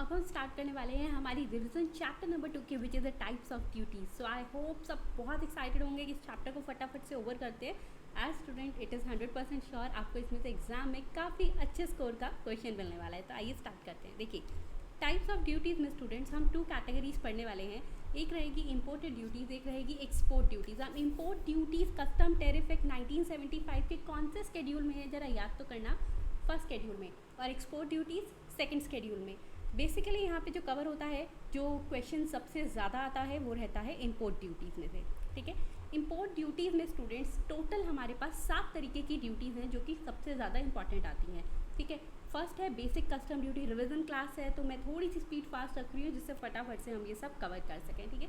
अब हम स्टार्ट करने वाले हैं हमारी रिविजन चैप्टर नंबर 2 के विच is the types of duties. So I hope सब बहुत एक्साइटेड होंगे कि इस चैप्टर को फटाफट से ओवर करते हैं। As student it is 100% sure आपको इसमें से एग्जाम में काफ़ी अच्छे स्कोर का क्वेश्चन मिलने वाला है। तो आइए स्टार्ट करते हैं। देखिए, टाइप्स ऑफ ड्यूटीज़ में स्टूडेंट्स हम 2 कैटेगरीज पढ़ने वाले हैं। एक रहेगी इम्पोर्टेड ड्यूटीज़, एक रहेगी एक्सपोर्ट ड्यूटीज़। हम import duties custom tariff act 1975 के कौन से स्केड्यूल में है ज़रा याद तो करना, फर्स्ट स्केड्यूल में, और एक्सपोर्ट ड्यूटीज़ सेकेंड स्केड्यूल में। बेसिकली यहाँ पे जो कवर होता है, जो क्वेश्चन सबसे ज़्यादा आता है वो रहता है इम्पोर्ट ड्यूटीज़ में से। ठीक है, इम्पोर्ट ड्यूटीज़ में स्टूडेंट्स टोटल हमारे पास 7 तरीके की ड्यूटीज़ हैं जो कि सबसे ज़्यादा इंपॉर्टेंट आती हैं। ठीक है, फर्स्ट है basic custom duty. Revision class है तो मैं थोड़ी सी स्पीड फास्ट रख रही हूँ जिससे फटाफट से हम ये सब कवर कर सकें। ठीक है,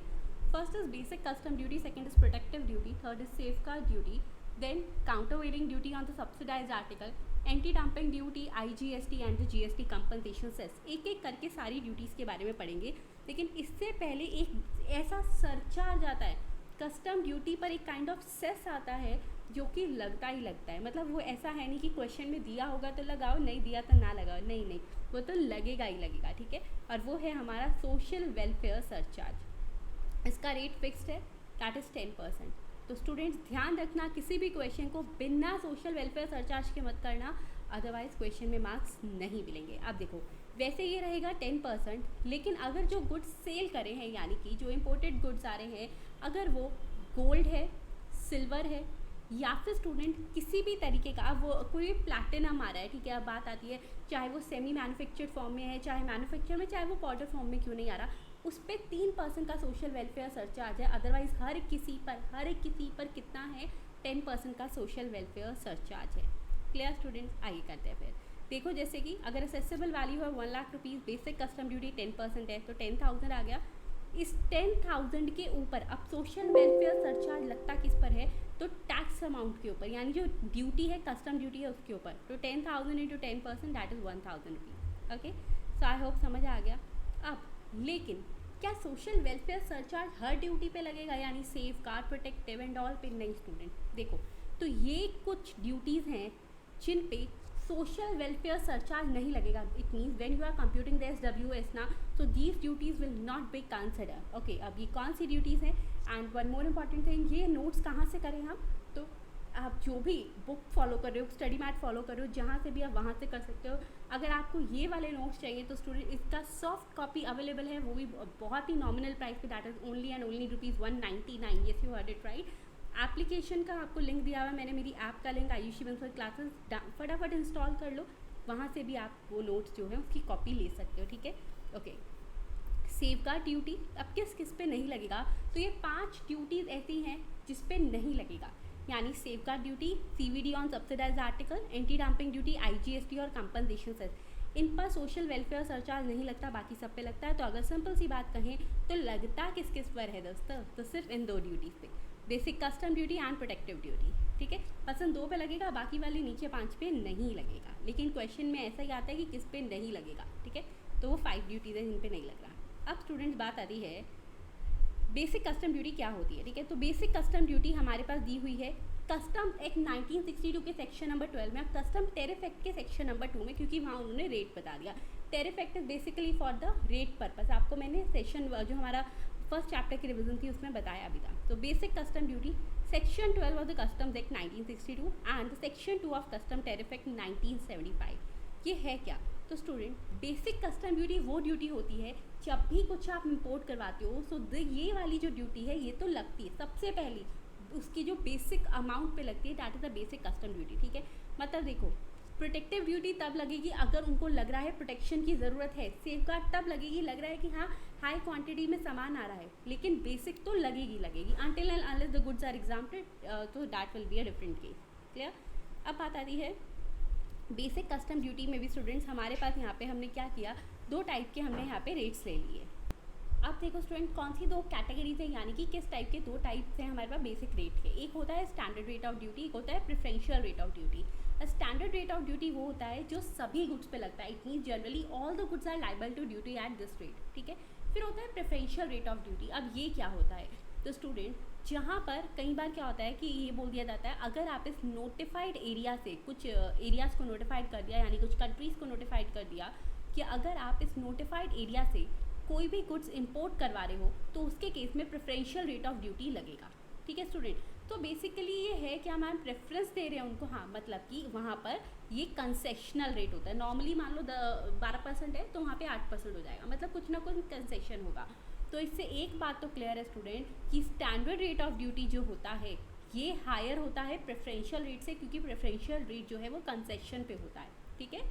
first is basic custom duty, second is protective duty, third is safeguard duty, then countervailing duty on the subsidised article, anti dumping duty, IGST and the GST compensation cess. एक एक करके सारी ड्यूटीज़ के बारे में पढ़ेंगे, लेकिन इससे पहले एक ऐसा सरचार्ज आता है, कस्टम ड्यूटी पर एक काइंड ऑफ सेस आता है जो कि लगता ही लगता है। मतलब वो ऐसा है नहीं कि क्वेश्चन में दिया होगा तो लगाओ, नहीं दिया तो ना लगाओ, नहीं नहीं, वो तो लगेगा ही लगेगा। ठीक है, और वो है हमारा सोशल वेलफेयर सरचार्ज। इसका रेट फिक्स्ड है, दैट इज़ 10%। तो स्टूडेंट्स ध्यान रखना, किसी भी क्वेश्चन को बिना सोशल वेलफेयर सरचार्ज के मत करना, अदरवाइज क्वेश्चन में मार्क्स नहीं मिलेंगे। अब देखो, वैसे ये रहेगा 10%, लेकिन अगर जो गुड्स सेल करें हैं, यानी कि जो इम्पोर्टेड गुड्स आ रहे हैं, अगर वो गोल्ड है, सिल्वर है, या फिर स्टूडेंट किसी भी तरीके का, अब वो कोई प्लैटिनम आ रहा है, ठीक है, अब बात आती है चाहे वो सेमी मैन्युफैक्चर्ड फॉर्म में है, चाहे मैन्युफैक्चर में, चाहे वो पाउडर फॉर्म में क्यों नहीं आ रहा, उस पर 3% का सोशल वेलफेयर सरचार्ज है। अदरवाइज हर एक किसी पर कितना है, 10% का सोशल वेलफेयर सरचार्ज है। क्लियर स्टूडेंट्स, आइए करते हैं फिर। देखो, जैसे कि अगर असेसेबल वैल्यू है 1 lakh rupees, basic custom duty 10% है तो 10,000 आ गया। इस 10,000 के ऊपर अब सोशल वेलफेयर सरचार्ज लगता किस पर है, तो टैक्स अमाउंट के ऊपर, यानी जो ड्यूटी है, कस्टम ड्यूटी है उसके ऊपर। तो 10,000 into 10% that is 1,000 rupees. Okay, so I hope समझ आ गया। अब लेकिन क्या social welfare surcharge her duty पे लगेगा, यानी safe guard, protective and all पे? नहीं स्टूडेंट, देखो, तो ये कुछ ड्यूटीज़ हैं जिन पे सोशल वेलफेयर सरचार्ज नहीं लगेगा। It means when you are computing the SWS ना, so these duties will not be considered। Okay, अब ये कौन सी ड्यूटीज़ हैं? And one more important thing, ये नोट्स कहाँ से करें हम? तो आप जो भी बुक फॉलो कर रहे हो, स्टडी मैट फॉलो कर रहे हो, जहाँ से भी आप वहाँ से कर सकते हो। अगर आपको ये वाले नोट्स चाहिए तो स्टूडेंट इसका सॉफ्ट कॉपी अवेलेबल है, वो भी बहुत ही नॉमिनल प्राइस पे, that is only and only ₹199। Yes, you heard it right. Application का आपको लिंक दिया हुआ है मैंने, मेरी ऐप का लिंक, आयुषी बंसल क्लासेस, फटाफट इंस्टॉल कर लो, वहाँ से भी आप वो नोट्स जो है उसकी कॉपी ले सकते हो। ठीक है, ओके। सेफगार्ड ड्यूटी अब किस किस पे नहीं लगेगा, तो ये 5 ड्यूटीज़ ऐसी हैं जिस पे नहीं लगेगा, यानी safeguard duty, CVD on subsidised article, anti dumping duty, IGST और कंपनसेशन सेस। इन पर सोशल वेलफेयर सरचार्ज नहीं लगता, बाकी सब पे लगता है। तो अगर सिंपल सी बात कहें तो लगता किस किस पर है दोस्तों, तो सिर्फ इन 2 ड्यूटीज़ पे, basic custom duty and protective duty. ठीक है, बस इन 2 पे लगेगा, बाकी वाले नीचे 5 पे नहीं लगेगा। लेकिन क्वेश्चन में ऐसा ही आता है कि किस पे नहीं लगेगा। ठीक है, तो वो 5 ड्यूटीज़ हैं जिन पे नहीं लग रहा। अब स्टूडेंट्स बात आती है बेसिक कस्टम ड्यूटी क्या होती है। ठीक है, तो बेसिक कस्टम ड्यूटी हमारे पास दी हुई है कस्टम एक्ट 1962 के सेक्शन नंबर 12 में, अब कस्टम टैरिफ एक्ट के सेक्शन नंबर 2 में, क्योंकि वहाँ उन्होंने रेट बता दिया। Tariff act is basically for the rate purpose, आपको मैंने सेशन जो हमारा फर्स्ट चैप्टर की रिवीजन थी उसमें बताया भी था। तो basic custom duty section 12 of the customs act 1962 and section 2 of custom tariff act 1975। ये है क्या, तो स्टूडेंट बेसिक कस्टम ड्यूटी वो ड्यूटी होती है जब भी कुछ आप इंपोर्ट करवाते हो, सो ये वाली जो ड्यूटी है ये तो लगती है सबसे पहली, उसकी जो बेसिक अमाउंट पे लगती है, that is the basic custom duty. ठीक है, मतलब देखो, प्रोटेक्टिव ड्यूटी तब लगेगी अगर उनको लग रहा है प्रोटेक्शन की ज़रूरत है, सेफगार्ड तब लगेगी लग रहा है कि हाँ हाई क्वांटिटी में सामान आ रहा है, लेकिन बेसिक तो लगेगी until and unless the goods are exempted, तो that will be a different case. Clear. अब बात आती है बेसिक कस्टम ड्यूटी में भी स्टूडेंट्स हमारे पास यहाँ पे हमने क्या किया, 2 टाइप के हमने यहाँ पे रेट्स ले लिए। अब देखो स्टूडेंट, कौन सी 2 कैटेगरीज हैं, यानी कि किस टाइप के 2 टाइप्स हैं हमारे पास बेसिक रेट के। एक होता है स्टैंडर्ड रेट ऑफ ड्यूटी, एक होता है preferential rate of duty. Standard rate of duty वो होता है जो सभी गुड्स पे लगता है, it means generally all the goods are liable to duty at this rate. ठीक है, फिर होता है प्रेफरेंशियल रेट ऑफ ड्यूटी। अब ये क्या होता है, तो स्टूडेंट जहाँ पर कई बार क्या होता है कि ये बोल दिया जाता है अगर आप इस नोटिफाइड एरिया से कुछ एरियाज़ को नोटिफाइड कर दिया, यानी कुछ कंट्रीज़ को नोटिफाइड कर दिया कि अगर आप इस नोटिफाइड एरिया से कोई भी गुड्स इंपोर्ट करवा रहे हो तो उसके केस में प्रेफरेंशियल रेट ऑफ ड्यूटी लगेगा। ठीक है स्टूडेंट, तो बेसिकली ये है कि हम प्रेफरेंस दे रहे हैं उनको, हाँ मतलब कि वहाँ पर ये कंसेशनल रेट होता है। नॉर्मली मान लो 12% है तो वहाँ पे 8% हो जाएगा, मतलब कुछ ना कुछ कंसेशन होगा। तो इससे एक बात तो क्लियर है स्टूडेंट कि स्टैंडर्ड रेट ऑफ ड्यूटी जो होता है ये हायर होता है प्रेफरेंशियल रेट से, क्योंकि प्रेफरेंशियल रेट जो है वो कंसेशन पे होता है। ठीक है,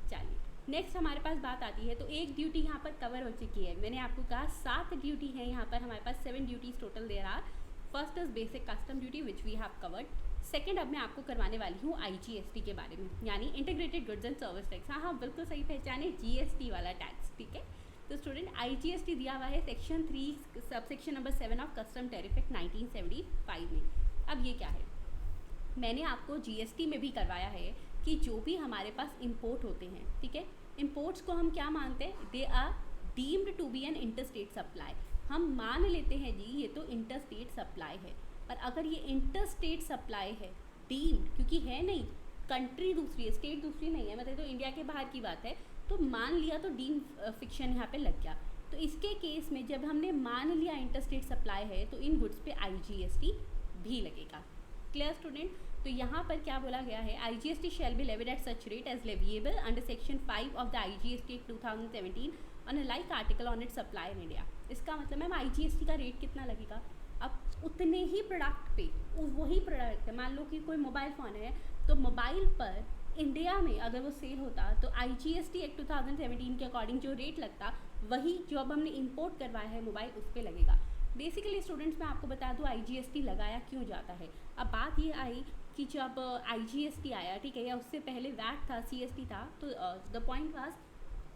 चलिए नेक्स्ट हमारे पास बात आती है, तो एक ड्यूटी यहाँ पर कवर हो चुकी है। मैंने आपको कहा 7 ड्यूटी है यहाँ पर, हमारे पास 7 duties total there are. First is basic custom duty which we have covered. Second, अब मैं आपको करवाने वाली हूँ IGST के बारे में, यानी integrated goods and service tax. हाँ बिल्कुल सही पहचाने, GST वाला टैक्स। ठीक है, तो स्टूडेंट IGST दिया हुआ है section 3 subsection number 7 of custom tariff act 1975 में। अब ये क्या है, मैंने आपको GST में भी करवाया है कि जो भी हमारे पास इंपोर्ट होते हैं, ठीक है, इंपोर्ट्स को हम क्या मानते हैं, they are deemed to be an interstate supply. हम मान लेते हैं जी ये तो इंटरस्टेट सप्लाई है, पर अगर ये इंटरस्टेट सप्लाई है डीम्ड, क्योंकि है नहीं, कंट्री दूसरी है, स्टेट दूसरी नहीं है, मतलब तो इंडिया के बाहर की बात है, तो मान लिया तो डीम फिक्शन यहाँ पे लग गया। तो इसके केस में जब हमने मान लिया इंटरस्टेट सप्लाई है तो इन गुड्स पे IGST भी लगेगा। क्लियर स्टूडेंट, तो यहाँ पर क्या बोला गया है, IGST shall be levied at such rate as leviable under section 5 of the IGST act 2017 on a like article on it supply in India. इसका मतलब मैम IGST का रेट कितना लगेगा, अब उतने ही प्रोडक्ट पे वही प्रोडक्ट है, मान लो कि कोई मोबाइल फ़ोन है तो मोबाइल पर इंडिया में अगर वो सेल होता तो IGST एक्ट 2017 के अकॉर्डिंग जो रेट लगता वही जो अब हमने इंपोर्ट करवाया है मोबाइल उस पर लगेगा। बेसिकली स्टूडेंट्स मैं आपको बता दूँ IGST लगाया क्यों जाता है। अब बात ये आई कि जब IGST आया, ठीक है, या उससे पहले VAT था, CST था, तो द पॉइंट वाज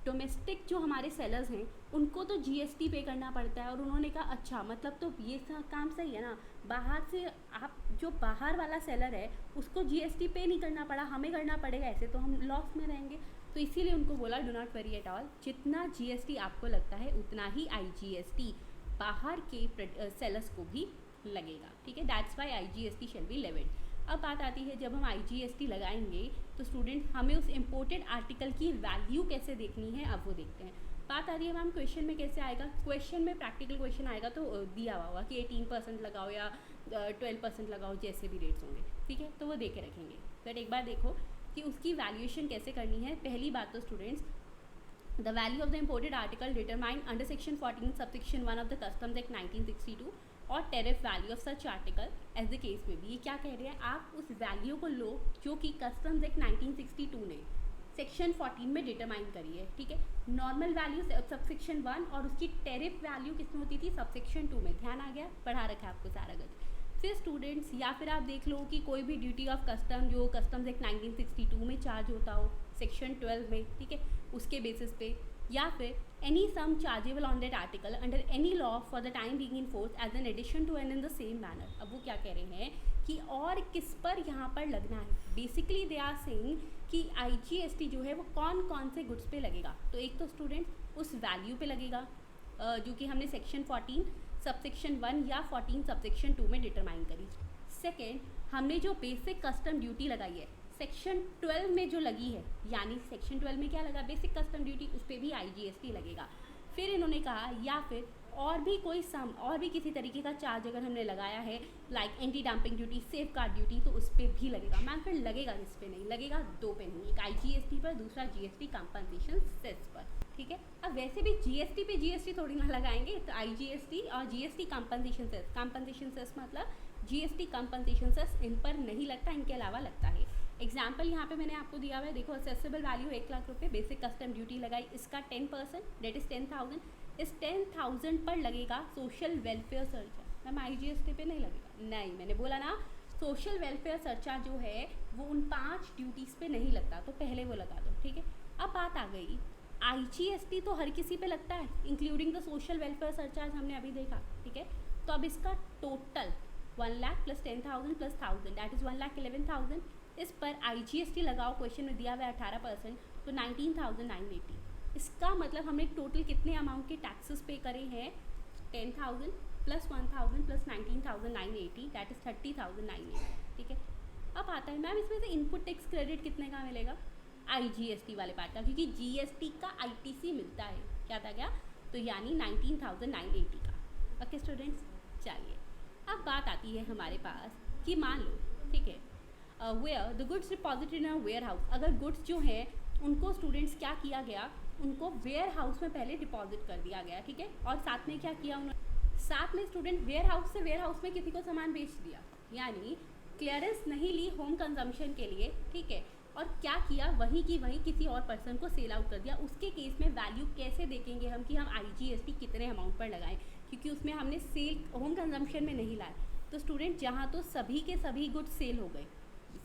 डोमेस्टिक जो हमारे सेलर्स हैं उनको तो GST पे करना पड़ता है, और उन्होंने कहा अच्छा मतलब तो ये काम सही है ना, बाहर से आप जो बाहर वाला सेलर है उसको GST पे नहीं करना पड़ा, हमें करना पड़ेगा, ऐसे तो हम लॉस में रहेंगे। तो इसीलिए उनको बोला do not worry at all, जितना GST आपको लगता है उतना ही IGST बाहर के सेलर्स को भी लगेगा। ठीक है, that's why IGST shall be levied. अब बात आती है जब हम IGST लगाएंगे तो स्टूडेंट हमें उस इम्पोर्टेड आर्टिकल की वैल्यू कैसे देखनी है, अब वो देखते हैं। बात आ रही है मैम क्वेश्चन में कैसे आएगा, क्वेश्चन में प्रैक्टिकल क्वेश्चन आएगा तो दिया हुआ होगा कि 18% लगाओ या 12% लगाओ, जैसे भी रेट्स होंगे, ठीक है, तो वो दे के रखेंगे। बट एक बार देखो कि उसकी वैल्यूएशन कैसे करनी है। पहली बात तो students, the value of the imported article determined under section 14 subsection 1 of the customs act 1962 और tariff value of such article as the case में भी। ये क्या कह रहे हैं, आप उस वैल्यू को लो जो कि कस्टम्स एक्ट 1962 ने सेक्शन 14 में डिटरमाइन करी है। ठीक है, नॉर्मल वैल्यू सबसेक्शन 1 और उसकी टेरिफ वैल्यू किसमें होती थी, सबसेक्शन 2 में। ध्यान आ गया, पढ़ा रखा है आपको सारा कुछ। फिर स्टूडेंट्स या फिर आप देख लो कि कोई भी ड्यूटी ऑफ कस्टम जो कस्टम्स एक्ट 1962 में चार्ज होता हो सेक्शन 12 में, ठीक है, उसके बेसिस पे, या फिर any sum chargeable on that article under any law for the time being in force as an addition to and in the same manner. अब वो क्या कह रहे हैं कि और किस पर यहाँ पर लगना है। बेसिकली दे आर सेइंग कि IGST जो है वो कौन कौन से गुड्स पे लगेगा। तो एक तो स्टूडेंट उस वैल्यू पे लगेगा जो कि हमने सेक्शन 14 सबसेक्शन 1 या 14 सबसेक्शन 2 में डिटरमाइन करी। सेकेंड, हमने जो बेसिक कस्टम ड्यूटी लगाई है सेक्शन 12 में जो लगी है, यानी सेक्शन 12 में क्या लगा, बेसिक कस्टम ड्यूटी, उस पर भी IGST लगेगा। फिर इन्होंने कहा या फिर और भी कोई सम और भी किसी तरीके का चार्ज अगर हमने लगाया है like anti dumping duty, safe guard duty, तो उस पर भी लगेगा। मैम फिर लगेगा किस पे नहीं लगेगा, दो पे नहीं, एक IGST पर, दूसरा GST कंपनसेशन सेस पर। ठीक है, अब वैसे भी GST पे GST थोड़ी ना लगाएंगे, तो IGST और GST compensation cess, compensation cess मतलब GST कंपनसेशन सेस इन पर नहीं लगता, इनके अलावा लगता है। एग्जाम्पल यहाँ पे मैंने आपको दिया हुआ है, देखो असेसेबल वैल्यू 1 लाख रुपये, बेसिक कस्टम ड्यूटी लगाई, इसका 10% डेट इज़ 10,000, इस 10,000 पर लगेगा social welfare surcharge. Ma'am IGST पे नहीं लगेगा, नहीं, मैंने बोला ना सोशल वेलफेयर सरचार्ज जो है वो उन 5 ड्यूटीज़ पे नहीं लगता, तो पहले वो लगा दो। ठीक है, अब बात आ गई IGST तो हर किसी पे लगता है including the social welfare surcharge, हमने अभी देखा। ठीक है, तो अब इसका total 1 lakh plus 10,000 plus 1,000 that is 1,11,000, इस पर IGST लगाओ, क्वेश्चन में दिया हुआ है 18%, तो 19,980। इसका मतलब हमने टोटल कितने अमाउंट के टैक्सेस पे करे हैं, 10,000 प्लस 1,000 प्लस 19,980 दैट इज़ 30,980। ठीक है, अब आता है मैम इसमें से इनपुट टैक्स क्रेडिट कितने का मिलेगा। IGST वाले पार्ट का, क्योंकि GST का ITC मिलता है, क्या था क्या, तो यानी 19,980 का। ओके स्टूडेंट्स, चलिए अब बात आती है हमारे पास कि मान लो, ठीक है, where the goods deposited in a warehouse, अगर गुड्स जो है उनको स्टूडेंट्स क्या किया गया, उनको वेयर हाउस में पहले डिपॉजिट कर दिया गया, ठीक है, और साथ में क्या किया उन्होंने, साथ में स्टूडेंट वेयर हाउस से वेयर हाउस में किसी को सामान बेच दिया, यानी क्लियरेंस नहीं ली होम कंजम्पशन के लिए, ठीक है, और क्या किया, वहीं की वहीं किसी और पर्सन को सेल आउट कर दिया। उसके केस में वैल्यू कैसे देखेंगे हम कि हम IGST कितने अमाउंट पर लगाएं, क्योंकि उसमें हमने सेल होम कंजम्पशन में नहीं लाया। तो स्टूडेंट जहाँ तो सभी के सभी गुड्स सेल हो गए,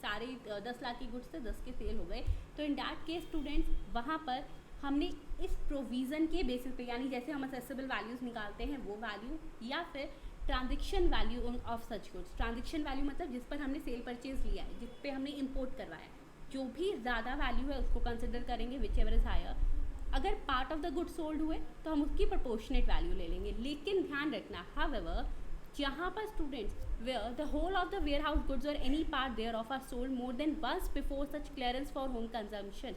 सारे 10 लाख की गुड्स थे, 10 के सेल हो गए, तो इन डैट केस स्टूडेंट्स वहाँ पर हमने इस प्रोविज़न के बेसिस पे, यानी जैसे हम असेसिबल वैल्यूज़ निकालते हैं वो वैल्यू, या फिर transaction value of such goods, transaction value मतलब जिस पर हमने सेल परचेज लिया है, जिस पे हमने इंपोर्ट करवाया है, जो भी ज़्यादा वैल्यू है उसको कंसिडर करेंगे, विच एवर इज हायर। अगर part of the good sold हुए तो हम उसकी प्रोपोर्शनेट वैल्यू ले लेंगे। लेकिन ध्यान रखना, हाउएवर, जहाँ पर students where the whole of the warehouse goods or any part thereof are sold more than once before such clearance for home consumption,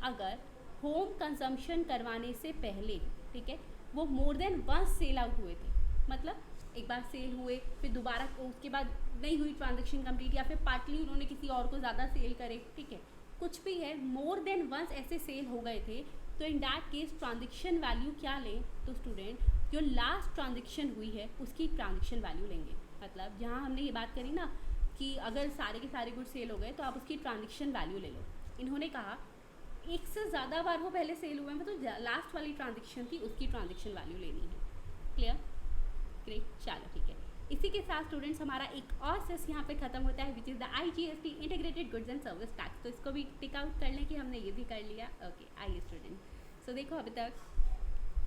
अगर होम कंजम्पशन करवाने से पहले, ठीक है, वो more than once sell out हुए थे, मतलब एक बार सेल हुए, फिर दोबारा उसके बाद नहीं हुई ट्रांजेक्शन कंप्लीट, या फिर पार्टली उन्होंने किसी और को ज़्यादा सेल करे, ठीक है, कुछ भी है, मोर देन वंस ऐसे सेल हो गए थे, तो in that case transaction value क्या लें, तो स्टूडेंट जो लास्ट ट्रांजेक्शन हुई है उसकी ट्रांजेक्शन वैल्यू लेंगे। मतलब जहाँ हमने ये बात करी ना कि अगर सारे के सारे गुड सेल हो गए तो आप उसकी ट्रांजेक्शन वैल्यू ले लो। इन्होंने कहा एक से ज़्यादा बार वो पहले सेल हुए हैं, तो लास्ट वाली ट्रांजेक्शन थी उसकी ट्रांजेक्शन वैल्यू लेनी है। क्लियर? ग्रेट, चलो ठीक है। इसी के साथ स्टूडेंट्स हमारा एक और सेस यहाँ पे खत्म होता है, विच is the IGST integrated goods and service tax. तो इसको भी टिक आउट कर लें कि हमने ये भी कर लिया। ओके, आइए स्टूडेंट, सो देखो अभी तक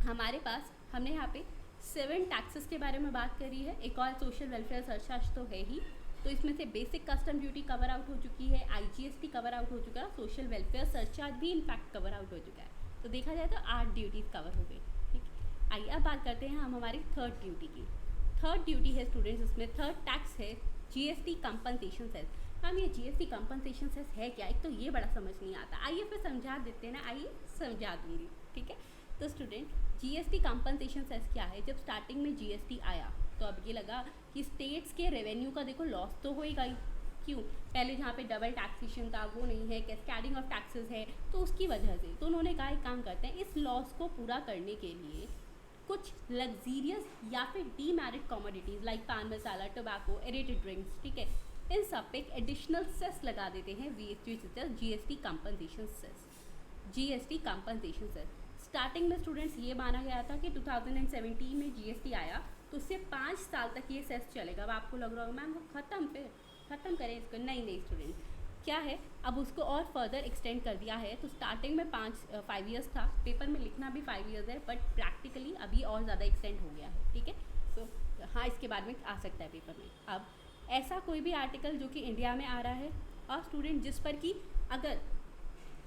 हमारे पास हमने यहाँ पे 7 टैक्सेस के बारे में बात करी है, एक और सोशल वेलफेयर सरचार्ज तो है ही, तो इसमें से basic custom duty cover out हो चुकी है, IGST कवर आउट हो चुका है, सोशल वेलफेयर सरचार्ज भी इनफैक्ट कवर आउट हो चुका है। तो देखा जाए तो 8 ड्यूटीज़ कवर हो गई। ठीक है, आइए अब बात करते हैं हम हमारी थर्ड ड्यूटी की। थर्ड ड्यूटी है स्टूडेंट्स, इसमें थर्ड टैक्स है GST कंपनसेशन सेस। मैम ये GST कंपनसेशन सेस है क्या? एक तो ये बड़ा समझ नहीं आता, आइए फिर समझा देते हैं ना, आइए समझा दूंगी। ठीक है, तो स्टूडेंट GST कंपनसेशन सेस क्या है? जब स्टार्टिंग में GST आया तो अब ये लगा कि स्टेट्स के रेवेन्यू का देखो लॉस तो होएगा ही। क्यों? पहले जहाँ पे डबल टैक्सेशन था वो नहीं है, कैस्केडिंग ऑफ टैक्सेस है, तो उसकी वजह से तो उन्होंने कहा एक काम करते हैं, इस लॉस को पूरा करने के लिए कुछ लग्जीरियस या फिर डीमेरिट कमोडिटीज़ लाइक पान मसाला, टोबैको, एरेटेड ड्रिंक्स, ठीक है, इन सब पे एडिशनल सेस लगा देते हैं, GST compensation cess. GST compensation cess starting में स्टूडेंट्स ये माना गया था कि 2017 में GST आया तो उससे 5 साल तक ये सेस चलेगा। अब आपको लग रहा होगा मैम वो ख़त्म करें इसको, नहीं स्टूडेंट, क्या है अब उसको और फर्दर एक्सटेंड कर दिया है। तो स्टार्टिंग में 5 ईयर्स था, पेपर में लिखना भी 5 ईयर्स है, बट प्रैक्टिकली अभी और ज़्यादा एक्सटेंड हो गया है। ठीक है, तो हाँ इसके बाद में आ सकता है पेपर में। अब ऐसा कोई भी आर्टिकल जो कि इंडिया में आ रहा है और स्टूडेंट जिस पर कि अगर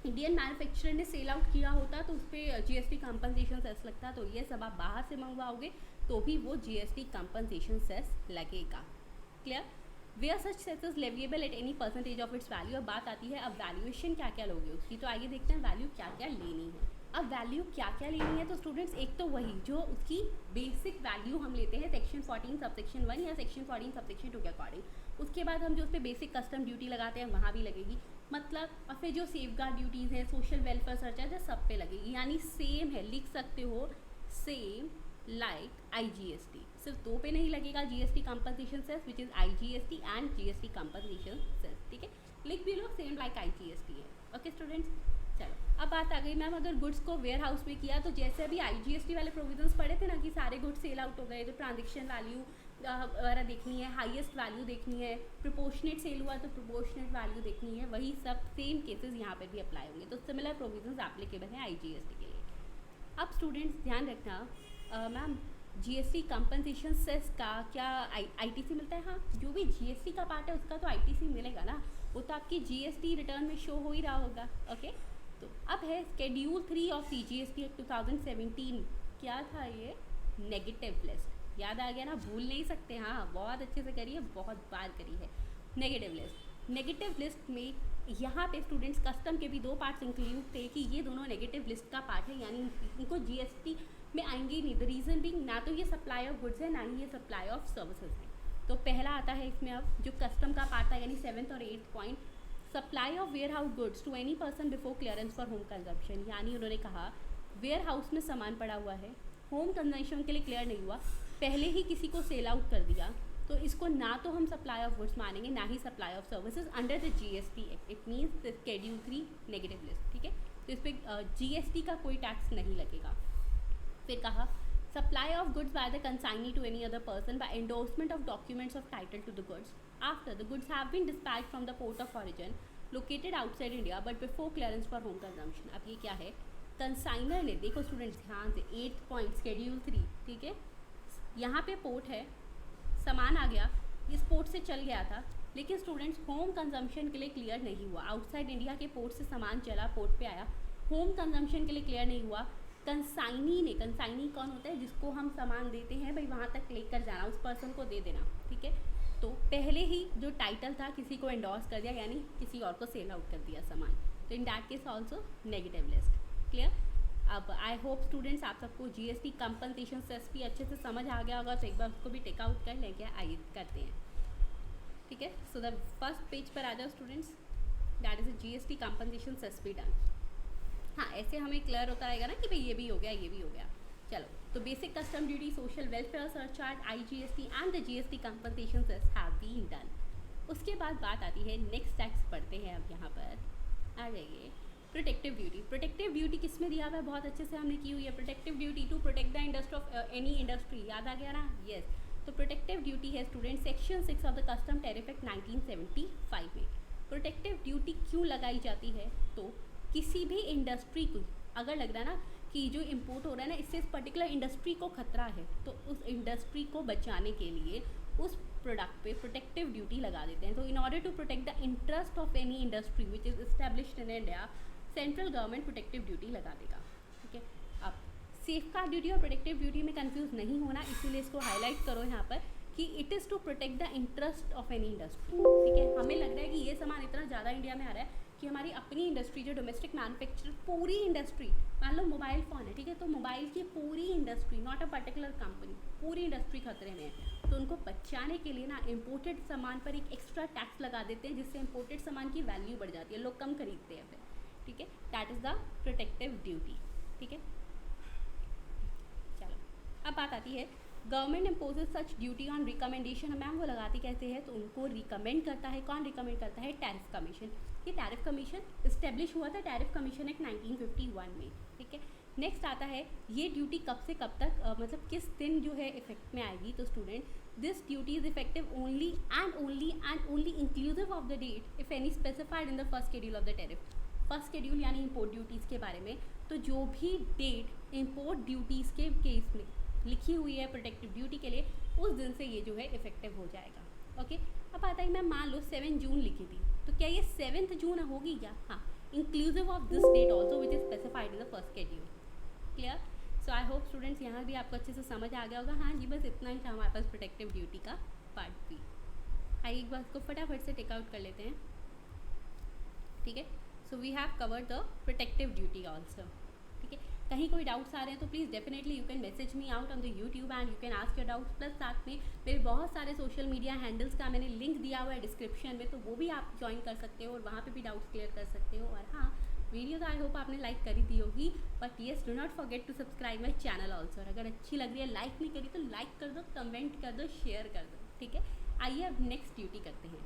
इंडियन मैन्युफैक्चरर ने सेल आउट किया होता तो उस पर GST कंपनसेशन सेस लगता, तो ये सब आप बाहर से मंगवाओगे तो भी वो GST कंपनसेशन सेस लगेगा। Clear? Where such cess is leviable at any percentage of its value. अब बात आती है अब वैल्यूएशन क्या क्या लोगे उसकी, तो आइए देखते हैं वैल्यू क्या क्या लेनी है। अब वैल्यू क्या क्या लेनी है तो स्टूडेंट्स एक तो वही जो उसकी बेसिक वैल्यू हम लेते हैं सेक्शन 14 सबसेक्शन 1 या सेक्शन 14 सबसेक्शन 2 के अकॉर्डिंग, उसके बाद हम जो उस पर बेसिक कस्टम ड्यूटी लगाते हैं वहाँ भी लगेगी, मतलब और फिर जो सेफगार्ड ड्यूटीज़ हैं, सोशल वेलफेयर सरचार्ज है, सब पे लगेगी, यानी सेम है, लिख सकते हो सेम लाइक IGST। सिर्फ 2 पे नहीं लगेगा GST compensation cess which is IGST and GST compensation cess. ठीक है, लिख भी लो सेम लाइक IGST है। ओके स्टूडेंट्स, चलो अब बात आ गई मैम अगर गुड्स को वेयर हाउस में किया तो जैसे अभी IGST वाले प्रोविजंस पढ़े थे ना कि सारे गुड्स सेल आउट हो गए तो ट्रांजेक्शन वैल्यू वगैरह देखनी है, हाईएस्ट वैल्यू देखनी है, प्रोपोर्शनेट सेल हुआ तो प्रोपोर्शनेट वैल्यू देखनी है, वही सब सेम केसेस यहाँ पर भी अप्लाई होंगे। तो सिमिलर प्रोविजंस एप्लीकेबल हैं IGST के लिए। अब स्टूडेंट्स ध्यान रखना मैम GST कंपनसेशन सेस का क्या ITC मिलता है? हाँ, जो भी GST का पार्ट है उसका तो ITC मिलेगा ना, वो तो आपकी GST रिटर्न में शो हो ही रहा होगा। ओके, तो अब है शेड्यूल 3 ऑफ CGST एक्ट 2017। क्या था ये? Negative list. याद आ गया ना, भूल नहीं सकते। हाँ बहुत अच्छे से करी है, बहुत बार करी है। नेगेटिव लिस्ट, नेगेटिव लिस्ट में यहाँ पे स्टूडेंट्स कस्टम के भी दो पार्ट्स इंक्लूड थे कि ये दोनों नेगेटिव लिस्ट का पार्ट है, यानी इनको जीएसटी में आएंगे ही नहीं। द रीज़न बिंग ना तो ये सप्लाई ऑफ गुड्स है ना ही ये सप्लाई ऑफ सर्विसेज है। तो पहला आता है इसमें अब जो कस्टम का पार्ट था, यानी 7th और 8th point, supply of warehouse goods to any person before clearance for home consumption. यानी उन्होंने कहा वेयर हाउस में सामान पड़ा हुआ है, होम कंजम्पशन के लिए क्लियर नहीं हुआ, पहले ही किसी को सेल आउट कर दिया, तो इसको ना तो हम सप्लाई ऑफ गुड्स मानेंगे ना ही supply of services under the GST act. It means the schedule 3 negative list, ठीक है। तो इस पर जीएसटी का कोई टैक्स नहीं लगेगा। फिर कहा supply of goods by the consignee to any other person by endorsement of documents of title to the goods after the goods have been dispatched from the port of origin located outside India but before clearance for home consumption. अब ये क्या है, consignor ने, देखो students ध्यान से, 8th point schedule 3, ठीक है, यहाँ पे पोर्ट है, सामान आ गया, इस पोर्ट से चल गया था, लेकिन स्टूडेंट्स होम कंजम्पशन के लिए क्लियर नहीं हुआ। आउटसाइड इंडिया के पोर्ट से सामान चला, पोर्ट पे आया, होम कंजम्पशन के लिए क्लियर नहीं हुआ। कंसाइनी ने, कंसाइनी कौन होता है, जिसको हम सामान देते हैं भाई वहाँ तक लेकर जाना, उस पर्सन को दे देना, ठीक है। तो पहले ही जो टाइटल था किसी को एंडोर्स कर दिया, यानी किसी और को सेल आउट कर दिया सामान, तो in that case also negative list. Clear. अब आई होप स्टूडेंट्स आप सबको जीएसटी कंपनसेशन सेस भी अच्छे से समझ आ गया होगा, तो एक बार उसको भी टेक आउट कर लेंगे, आइए करते हैं, ठीक है। सो द फर्स्ट पेज पर आ जाओ students, that is a GST compensation cess be done. हाँ, ऐसे हमें क्लियर होता रहेगा ना कि भाई ये भी हो गया, ये भी हो गया। चलो, तो basic custom duty, social welfare surcharge, IGST and the GST compensation cess have been done. उसके बाद बात आती है नेक्स्ट टैक्स पढ़ते हैं। अब यहाँ पर आ जाइए, प्रोटेक्टिव ड्यूटी। प्रोटेक्टिव ड्यूटी किस में दिया हुआ है, बहुत अच्छे से हमने की हुई है। Protective duty to protect the industry of any industry, याद आ गया ना, यस। तो प्रोटेक्टिव ड्यूटी है student section 6 of the custom tariff act 1975 में। प्रोटेक्टिव ड्यूटी क्यों लगाई जाती है, तो किसी भी इंडस्ट्री को अगर लग रहा है ना कि जो इम्पोर्ट हो रहा है ना इससे इस पर्टिकुलर इंडस्ट्री को खतरा है, तो उस इंडस्ट्री को बचाने के लिए उस प्रोडक्ट पे प्रोटेक्टिव ड्यूटी लगा देते हैं। तो in order to protect the interest of any industry which is established in India, central government protective duty लगा देगा, ठीक है। अब सेफ गार्ड ड्यूटी और प्रोटेक्टिव ड्यूटी में कंफ्यूज नहीं होना, इसीलिए इसको हाईलाइट करो यहाँ पर कि it is to protect the interest of any industry, ठीक है। हमें लग रहा है कि ये सामान इतना ज़्यादा इंडिया में आ रहा है कि हमारी अपनी इंडस्ट्री जो डोमेस्टिक मैन्युफैक्चर, पूरी इंडस्ट्री, मान लो मोबाइल फ़ोन है, ठीक है, तो मोबाइल की पूरी industry, not a particular company, पूरी इंडस्ट्री खतरे में है। तो उनको बचाने के लिए ना इम्पोर्टेड सामान पर एक एक्स्ट्रा टैक्स लगा देते हैं, जिससे इम्पोर्टेड सामान की वैल्यू बढ़ जाती है, लोग कम खरीदते हैं फिर, ठीक है। That is the protective duty, ठीक है। चलो, अब बात आती है government imposes such duty on recommendation. Ma'am वो लगाती कैसे है, तो उनको रिकमेंड करता है, कौन रिकमेंड करता है, टैरिफ कमीशन। ये टैरिफ कमीशन इस्टेब्लिश हुआ था टैरिफ कमीशन एक्ट 1951 में, ठीक है। नेक्स्ट आता है ये ड्यूटी कब से कब तक मतलब किस दिन जो है इफेक्ट में आएगी, तो student this duty is effective only and only inclusive of the date if any specified in the first schedule of the tariff. First schedule यानी इम्पोर्ट ड्यूटीज़ के बारे में, तो जो भी डेट इम्पोर्ट ड्यूटीज़ के केस में लिखी हुई है प्रोटेक्टिव ड्यूटी के लिए, उस दिन से ये जो है इफेक्टिव हो जाएगा, ओके। अब आता है मैं मान लो 7 जून लिखी थी, तो क्या ये 7th जून होगी क्या, हाँ, inclusive of this date also which is specified in the first schedule. Clear. So I hope students यहाँ भी आपको अच्छे से समझ आ गया होगा। हाँ जी, बस इतना ही था हमारे पास प्रोटेक्टिव ड्यूटी का पार्ट बी। आइए एक बार इसको फटाफट से टेक आउट कर लेते हैं, ठीक है। So we have covered the protective duty also, ठीक है। कहीं कोई डाउट्स आ रहे हैं तो please definitely you can message me out on the YouTube and you can ask your doubts. Plus साथ में मेरे बहुत सारे सोशल मीडिया हैंडल्स का मैंने लिंक दिया हुआ है डिस्क्रिप्शन में, तो वो भी आप ज्वाइन कर सकते हो और वहाँ पे भी डाउट्स क्लियर कर सकते हो। और हाँ, वीडियो तो आई होप आपने लाइक करी दी होगी, but yes do not forget to subscribe my channel also. अगर अच्छी लग रही है, लाइक नहीं करी तो लाइक कर दो, कमेंट कर दो, शेयर कर दो, ठीक है। आइए अब नेक्स्ट ड्यूटी करते हैं।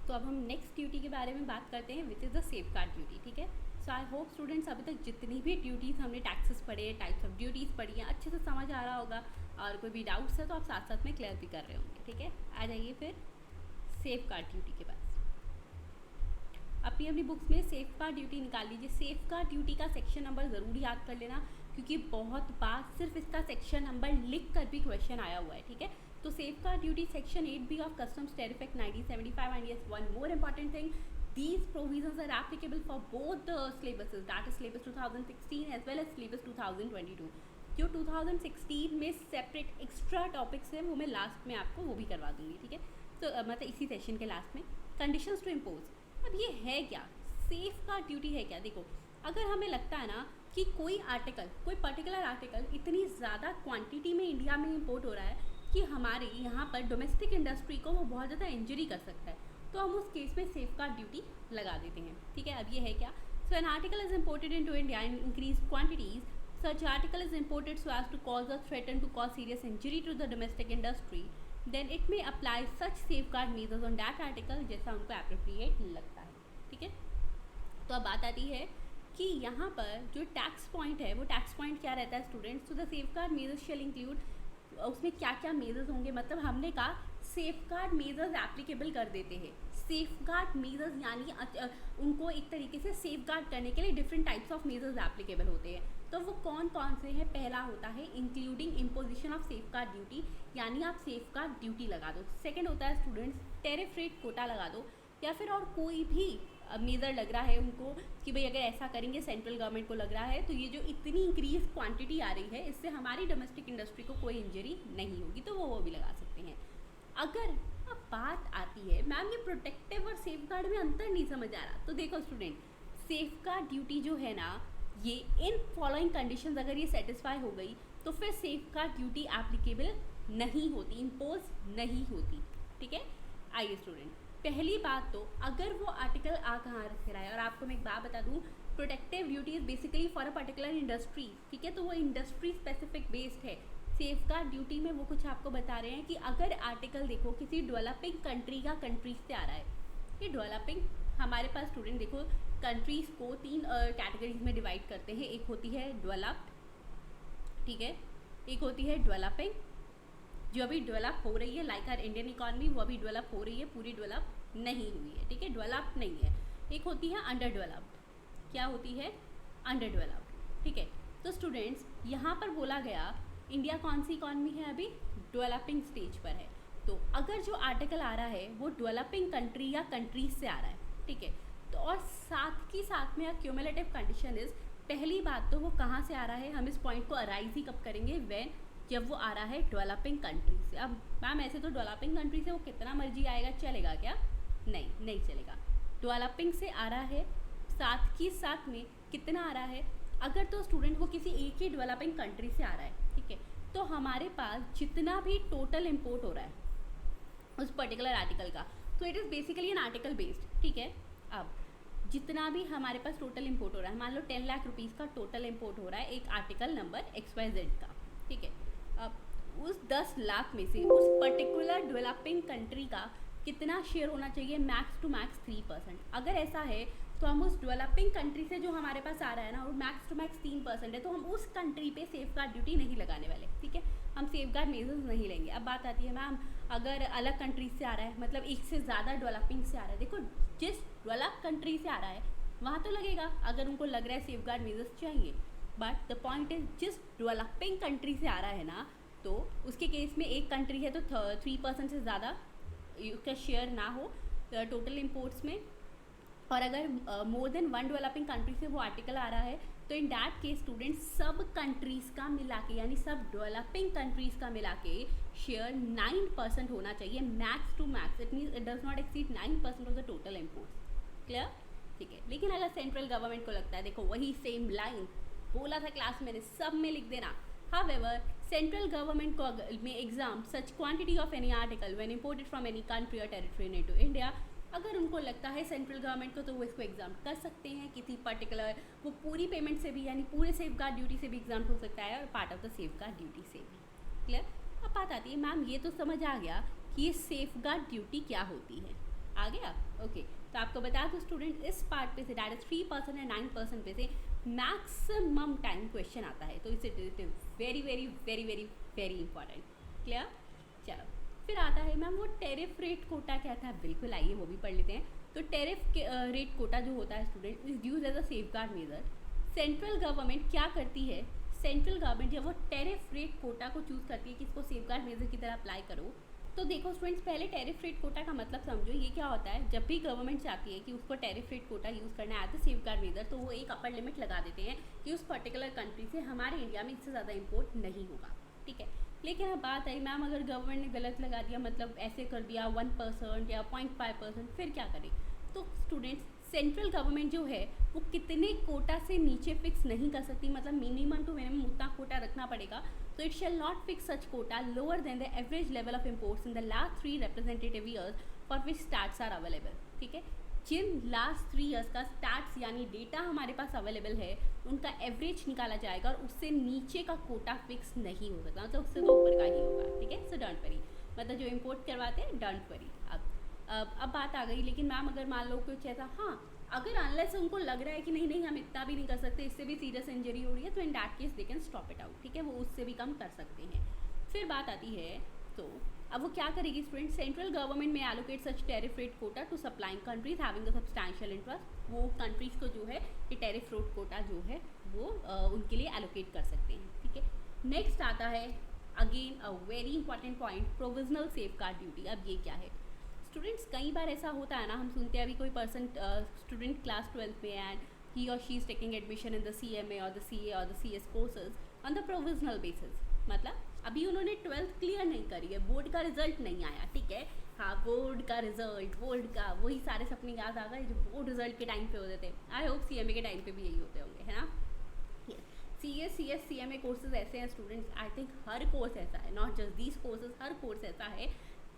तो अब हम नेक्स्ट ड्यूटी के बारे में बात करते हैं विच is the safe guard duty, ठीक है। सो आई होप स्टूडेंट्स अभी तक जितनी भी ड्यूटीज़ हमने टैक्सेस पढ़े, टाइप्स ऑफ ड्यूटीज़ पढ़ी हैं, अच्छे से समझ आ रहा होगा, और कोई भी डाउट्स है तो आप साथ साथ में क्लियर भी कर रहे होंगे, ठीक है। आ जाइए फिर सेफ गार्ड ड्यूटी के पास। अपनी अपनी बुक्स में सेफ गार्ड ड्यूटी निकाल लीजिए। सेफ गार्ड ड्यूटी का सेक्शन नंबर ज़रूर याद कर लेना, क्योंकि बहुत बार सिर्फ इसका सेक्शन नंबर लिख कर भी क्वेश्चन आया हुआ है, ठीक है। तो safeguard duty section 8B of customs tariff act 1975 and yes one more important thing, these provisions are applicable for both the syllabuses, that is syllabus 2016 as well as syllabus 2022। जो 2016 में separate extra topics हैं वो मैं last में आपको वो भी करवा दूँगी, ठीक है। तो मतलब इसी सेशन के लास्ट में। Conditions to impose. अब ये है क्या, सेफ गार्ड ड्यूटी है क्या? देखो, अगर हमें लगता है ना कि कोई आर्टिकल, कोई पर्टिकुलर आर्टिकल इतनी ज़्यादा क्वांटिटी में इंडिया में इंपोर्ट हो रहा है कि हमारे यहाँ पर डोमेस्टिक इंडस्ट्री को वो बहुत ज़्यादा इंजरी कर सकता है, तो हम उस केस में सेफ गार्ड ड्यूटी लगा देते हैं। ठीक है, अब ये है क्या, so an article is imported into India in increase quantities, such article is imported so as to cause or threaten to cause serious injury to the domestic industry, then it may apply such safeguard measures on that article जैसा उनको appropriate लगता है। ठीक है, तो अब बात आती है कि यहाँ पर जो टैक्स पॉइंट है, वो टैक्स पॉइंट क्या रहता है स्टूडेंट्स? तो the safeguard measures shall include, उसमें क्या क्या मेजर्स होंगे, मतलब हमने कहा सेफगार्ड मेजर्स एप्लीकेबल कर देते हैं। सेफगार्ड मेजर्स यानी उनको एक तरीके से सेफगार्ड करने के लिए different types of measures applicable होते हैं। तो वो कौन कौन से हैं? पहला होता है including imposition of safeguard duty, यानी आप सेफगार्ड ड्यूटी लगा दो। सेकंड होता है स्टूडेंट्स टैरिफ रेट कोटा लगा दो, या फिर और कोई भी मेजर लग रहा है उनको कि भाई अगर ऐसा करेंगे सेंट्रल गवर्नमेंट को लग रहा है तो ये जो इतनी इंक्रीज क्वांटिटी आ रही है इससे हमारी डोमेस्टिक इंडस्ट्री को कोई इंजरी नहीं होगी, तो वो भी लगा सकते हैं। अगर अब बात आती है मैम ये प्रोटेक्टिव और सेफगार्ड में अंतर नहीं समझ आ रहा, तो देखो स्टूडेंट, सेफगार्ड ड्यूटी जो है ना, ये इन फॉलोइंग कंडीशंस अगर ये सेटिस्फाई हो गई तो फिर सेफगार्ड ड्यूटी एप्लीकेबल नहीं होती, इम्पोज नहीं होती। ठीक है, आइए स्टूडेंट, पहली बात तो अगर वो आर्टिकल आ कहाँ से रहा है, और आपको मैं एक बात बता दूँ, protective duty is basically for a particular industry. ठीक है, तो वो इंडस्ट्री स्पेसिफिक बेस्ड है। सेफगार्ड ड्यूटी में वो कुछ आपको बता रहे हैं कि अगर आर्टिकल देखो किसी डेवलपिंग कंट्री का कंट्रीज से आ रहा है, ये डेवलपिंग हमारे पास स्टूडेंट देखो कंट्रीज़ को तीन कैटेगरीज में डिवाइड करते हैं। एक होती है डेवलप्ड, ठीक है, एक होती है डेवलपिंग जो अभी डेवलप हो रही है, लाइक आर इंडियन इकॉनमी, वो अभी डेवलप हो रही है, पूरी डेवलप नहीं हुई है। ठीक है, डेवलप्ड नहीं है। एक होती है अंडर डेवलप्ड, क्या होती है? Under developed. ठीक है, तो स्टूडेंट्स यहाँ पर बोला गया इंडिया कौन सी इकॉनमी है? अभी डेवलपिंग स्टेज पर है। तो अगर जो आर्टिकल आ रहा है वो डेवलपिंग कंट्री या कंट्रीज से आ रहा है, ठीक है, तो और साथ ही साथ में क्यूमुलेटिव कंडीशन इज, पहली बात तो वो कहाँ से आ रहा है, हम इस पॉइंट को अराइज ही कब करेंगे, व्हेन, जब वो आ रहा है डेवलपिंग कंट्री से। अब मैम ऐसे तो डेवलपिंग कंट्री से वो कितना मर्जी आएगा चलेगा क्या? नहीं, नहीं चलेगा। डेवलपिंग से आ रहा है, साथ ही साथ में कितना आ रहा है, अगर तो स्टूडेंट वो किसी एक ही डेवलपिंग कंट्री से आ रहा है, ठीक है, तो हमारे पास जितना भी टोटल इम्पोर्ट हो रहा है उस पर्टिकुलर आर्टिकल का, तो it is basically an article based. ठीक है, अब जितना भी हमारे पास टोटल इम्पोर्ट हो रहा है, मान लो 10 लाख रुपीज़ का टोटल इम्पोर्ट हो रहा है एक आर्टिकल नंबर XYZ का, ठीक है, अब उस 10 लाख में से उस पर्टिकुलर डेवलपिंग कंट्री का कितना शेयर होना चाहिए? Max to max 3%। अगर ऐसा है तो हम उस डेवलपिंग कंट्री से जो हमारे पास आ रहा है ना, वो मैक्स टू मैक्स 3% है, तो हम उस कंट्री पे सेफगार्ड ड्यूटी नहीं लगाने वाले। ठीक है, हम सेफगार्ड मेजर्स नहीं लेंगे। अब बात आती है मैम अगर अलग कंट्रीज से आ रहा है, मतलब एक से ज़्यादा डेवलपिंग से आ रहा है, देखो जिस डेवलप कंट्री से आ रहा है वहाँ तो लगेगा अगर उनको लग रहा है सेफगार्ड मेजर्स चाहिए, बट द पॉइंट इज जिस डेवलपिंग कंट्री से आ रहा है ना, तो उसके केस में एक कंट्री है तो 3% से ज़्यादा उसका शेयर ना हो टोटल इम्पोर्ट्स में, और अगर more than one developing country से वो आर्टिकल आ रहा है तो इन दैट केस स्टूडेंट सब कंट्रीज़ का मिला के, यानी सब डेवलपिंग कंट्रीज़ का मिला के शेयर 9% होना चाहिए, max to max. It means it does not exceed 9% of the total imports. Clear? ठीक है, लेकिन अगर सेंट्रल गवर्नमेंट को लगता है, देखो वही सेम लाइन बोला था क्लास मैंने, सब में लिख देना, हाउएवर सेंट्रल गवर्नमेंट को में exam such quantity of any article when imported from any country और टेरिटरी इनटू इंडिया, अगर उनको लगता है सेंट्रल गवर्नमेंट को, तो वो इसको एग्जाम कर सकते हैं किसी पर्टिकुलर, वो पूरी पेमेंट से भी, यानी पूरे सेफगार्ड ड्यूटी से भी एग्जाम हो सकता है और part of the safeguard duty से भी। क्लियर? अब बात आती है मैम ये तो समझ आ गया कि ये सेफगार्ड ड्यूटी क्या होती है, आ गया? ओके, तो आपको बता दो स्टूडेंट इस पार्ट पे से डेट इज 3% और 9% पे से मैक्सिमम टाइम क्वेश्चन आता है, तो it's very very very very very important. Clear? चलो फिर आता है मैम वो टेरिफ रेट कोटा क्या था, बिल्कुल आइए वो भी पढ़ लेते हैं। तो टेरिफ रेट कोटा जो होता है student is use as a safeguard measure. Central government क्या करती है, सेंट्रल गवर्नमेंट जब वो टेरिफ रेट कोटा को चूज़ करती है कि इसको सेफगार्ड मेजर की तरह अप्लाई करो, तो देखो स्टूडेंट्स पहले टेरिफ रेट कोटा का मतलब समझो, ये क्या होता है, जब भी गवर्नमेंट चाहती है कि उसको टेरिफ रेट कोटा यूज़ करना है एज अ सेफगार्ड मेजर, तो वो एक अपर लिमिट लगा देते हैं कि उस पर्टिकुलर कंट्री से हमारे इंडिया में इससे ज़्यादा इम्पोर्ट नहीं होगा। ठीक है, लेकिन अब बात आई मैम अगर गवर्नमेंट ने गलत लगा दिया, मतलब ऐसे कर दिया 1% या 0.5%, फिर क्या करें? तो स्टूडेंट्स सेंट्रल गवर्नमेंट जो है वो कितने कोटा से नीचे फिक्स नहीं कर सकती, मतलब मिनिमम टू मिनिमम उतना कोटा रखना पड़ेगा। तो it shall not fix such quota lower than the average level of imports in the last 3 representative years for which stats are available. ठीक है, जिन लास्ट 3 ईयर्स का स्टैट्स यानी डेटा हमारे पास अवेलेबल है उनका एवरेज निकाला जाएगा और उससे नीचे का कोटा फिक्स नहीं हो सकता, मतलब उससे तो ऊपर का ही होगा। ठीक है, सो डोंट वरी, मतलब जो इम्पोर्ट करवाते हैं डोंट वरी। अब बात आ गई, लेकिन मैम अगर मान लो कुछ ऐसा, हाँ अगर अनलेस उनको लग रहा है कि नहीं नहीं हम इतना भी नहीं कर सकते, इससे भी सीरियस इंजरी हो रही है, तो in that case they can stop it out. ठीक है, वो उससे भी कम कर सकते हैं। फिर बात आती है, तो अब वो क्या करेगी स्टूडेंट? सेंट्रल गवर्नमेंट में allocate such tariff rate quota to supplying countries having a substantial interest. वो कंट्रीज को जो है ये टैरिफ रेट कोटा जो है वो उनके लिए एलोकेट कर सकते हैं। ठीक है, नेक्स्ट आता है again a very important point, provisional safe guard duty. अब ये क्या है स्टूडेंट्स? कई बार ऐसा होता है ना, हम सुनते हैं अभी कोई पर्सन स्टूडेंट क्लास 12 में एंड ही और she is taking admission in the CMA और द CA और the CS courses on the provisional basis. मतलब अभी उन्होंने 12th क्लियर नहीं करी है, बोर्ड का रिजल्ट नहीं आया। ठीक है, हाँ बोर्ड का रिजल्ट, बोर्ड का वही सारे सपने याद आ गए जो बोर्ड रिजल्ट के टाइम पे होते थे। आई होप CMA के टाइम पे भी यही होते होंगे, है ना? CS CMA कोर्सेज ऐसे हैं students, I think her course ऐसा है, not just these courses, her course ऐसा है।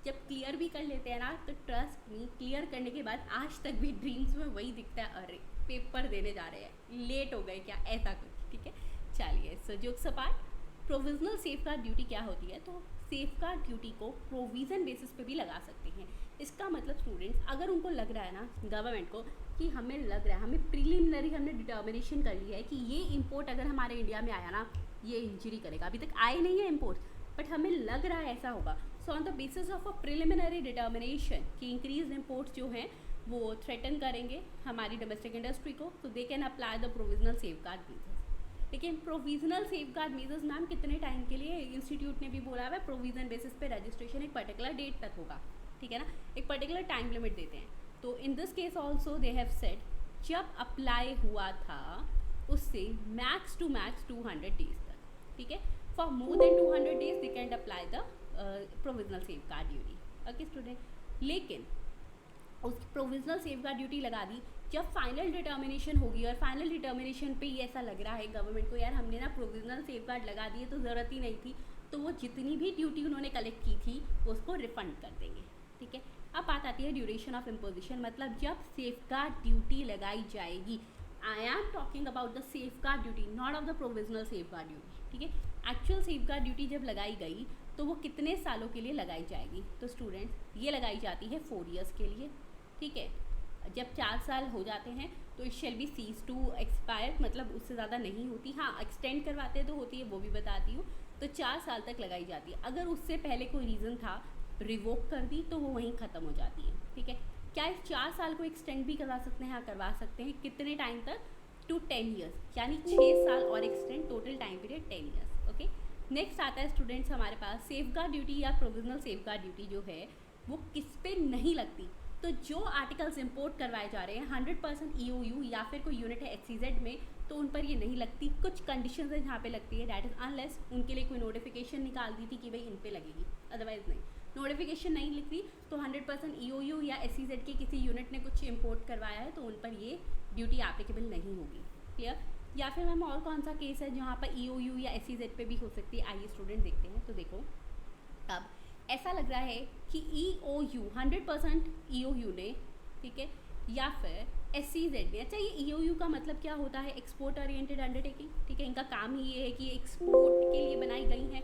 जब क्लियर भी कर लेते हैं ना, तो ट्रस्ट मी क्लियर करने के बाद आज तक भी ड्रीम्स में वही दिखता है, अरे पेपर देने जा रहे हैं, लेट हो गए क्या, ऐसा कुछ। ठीक है, चलिए सो jokes apart, provisional safeguard duty क्या होती है? तो सेफगार्ड ड्यूटी को प्रोविज़न बेसिस पे भी लगा सकते हैं। इसका मतलब स्टूडेंट्स अगर उनको लग रहा है ना गवर्नमेंट को कि हमें लग रहा है, हमें प्रिलिमिनरी हमने डिटर्मिनेशन कर लिया है कि ये इंपोर्ट अगर हमारे इंडिया में आया ना ये इंजरी करेगा, अभी तक आए नहीं है इम्पोर्ट बट हमें लग रहा है ऐसा होगा, so on the basis of a preliminary determination कि इंक्रीज इम्पोर्ट्स जो हैं वो थ्रेटन करेंगे हमारी डोमेस्टिक इंडस्ट्री को, तो they can apply the provisional safeguard measures. लेकिन प्रोविजनल सेफगार्ड मेजर्स मैम कितने टाइम के लिए? इंस्टीट्यूट ने भी बोला है प्रोविजन बेसिस पे रजिस्ट्रेशन एक पर्टिकुलर डेट तक होगा। ठीक है ना, एक पर्टिकुलर टाइम लिमिट देते हैं। तो in this case also they have said जब अप्लाई हुआ था उससे मैक्स टू मैक्स 200 डेज तक। ठीक है, for more than 200 days they can apply the provisional safeguard duty. Okay student, लेकिन उस प्रोविजनल सेफगार्ड ड्यूटी लगा दी, जब फाइनल डिटर्मिनेशन होगी और फाइनल डिटर्मिनेशन पे ही ऐसा लग रहा है गवर्नमेंट को यार हमने ना प्रोविजनल सेफगार्ड लगा दिए तो ज़रूरत ही नहीं थी, तो वो जितनी भी ड्यूटी उन्होंने कलेक्ट की थी वो उसको रिफंड कर देंगे। ठीक है, अब बात आती है ड्यूरेशन ऑफ इम्पोजिशन, मतलब जब सेफगार्ड ड्यूटी लगाई जाएगी, I am talking about the safeguard duty not of the provisional safeguard duty. ठीक है, एक्चुअल सेफगार्ड ड्यूटी जब लगाई गई तो वो कितने सालों के लिए लगाई जाएगी? तो स्टूडेंट्स ये लगाई जाती है 4 ईयर्स के लिए। ठीक है, जब 4 साल हो जाते हैं तो it shall be cease to expire, मतलब उससे ज़्यादा नहीं होती, हाँ एक्सटेंड करवाते हैं तो होती है, वो भी बताती हूँ। तो 4 साल तक लगाई जाती है, अगर उससे पहले कोई रीज़न था रिवोक कर दी तो वो वहीं ख़त्म हो जाती है। ठीक है, क्या इस 4 साल को एक्सटेंड भी करवा सकते हैं? हाँ करवा सकते हैं। कितने टाइम तक? टू 10 ईयर्स, यानी 6 साल और extend, total time period 10 years. Okay, next आता है स्टूडेंट्स हमारे पास सेफगार्ड ड्यूटी या प्रोविजनल सेफगार्ड ड्यूटी जो है वो किस पे नहीं लगती? तो जो आर्टिकल्स इंपोर्ट करवाए जा रहे हैं 100% EOU या फिर कोई यूनिट है HCZ में, तो उन पर ये नहीं लगती। कुछ कंडीशंस है जहाँ पे लगती है, डैट इज़ अनलेस उनके लिए कोई नोटिफिकेशन निकाल दी थी कि भाई इन पे लगेगी, अदरवाइज नहीं। नोटिफिकेशन नहीं लिखती तो 100% EOU या HCZ के किसी यूनिट ने कुछ इंपोर्ट करवाया है तो उन पर ये ड्यूटी एप्लीकेबल नहीं होगी। क्लियर? या फिर मैम और कौन सा केस है जहाँ पर EOU या HCZ पे भी हो सकती है? आइए स्टूडेंट देखते हैं। तो देखो, अब ऐसा लग रहा है कि EOU 100% EOU ने, ठीक है, या फिर SCZ ने। अच्छा, ये EOU का मतलब क्या होता है? Export oriented undertaking. ठीक है, इनका काम ही ये है कि एक्सपोर्ट के लिए बनाई गई है।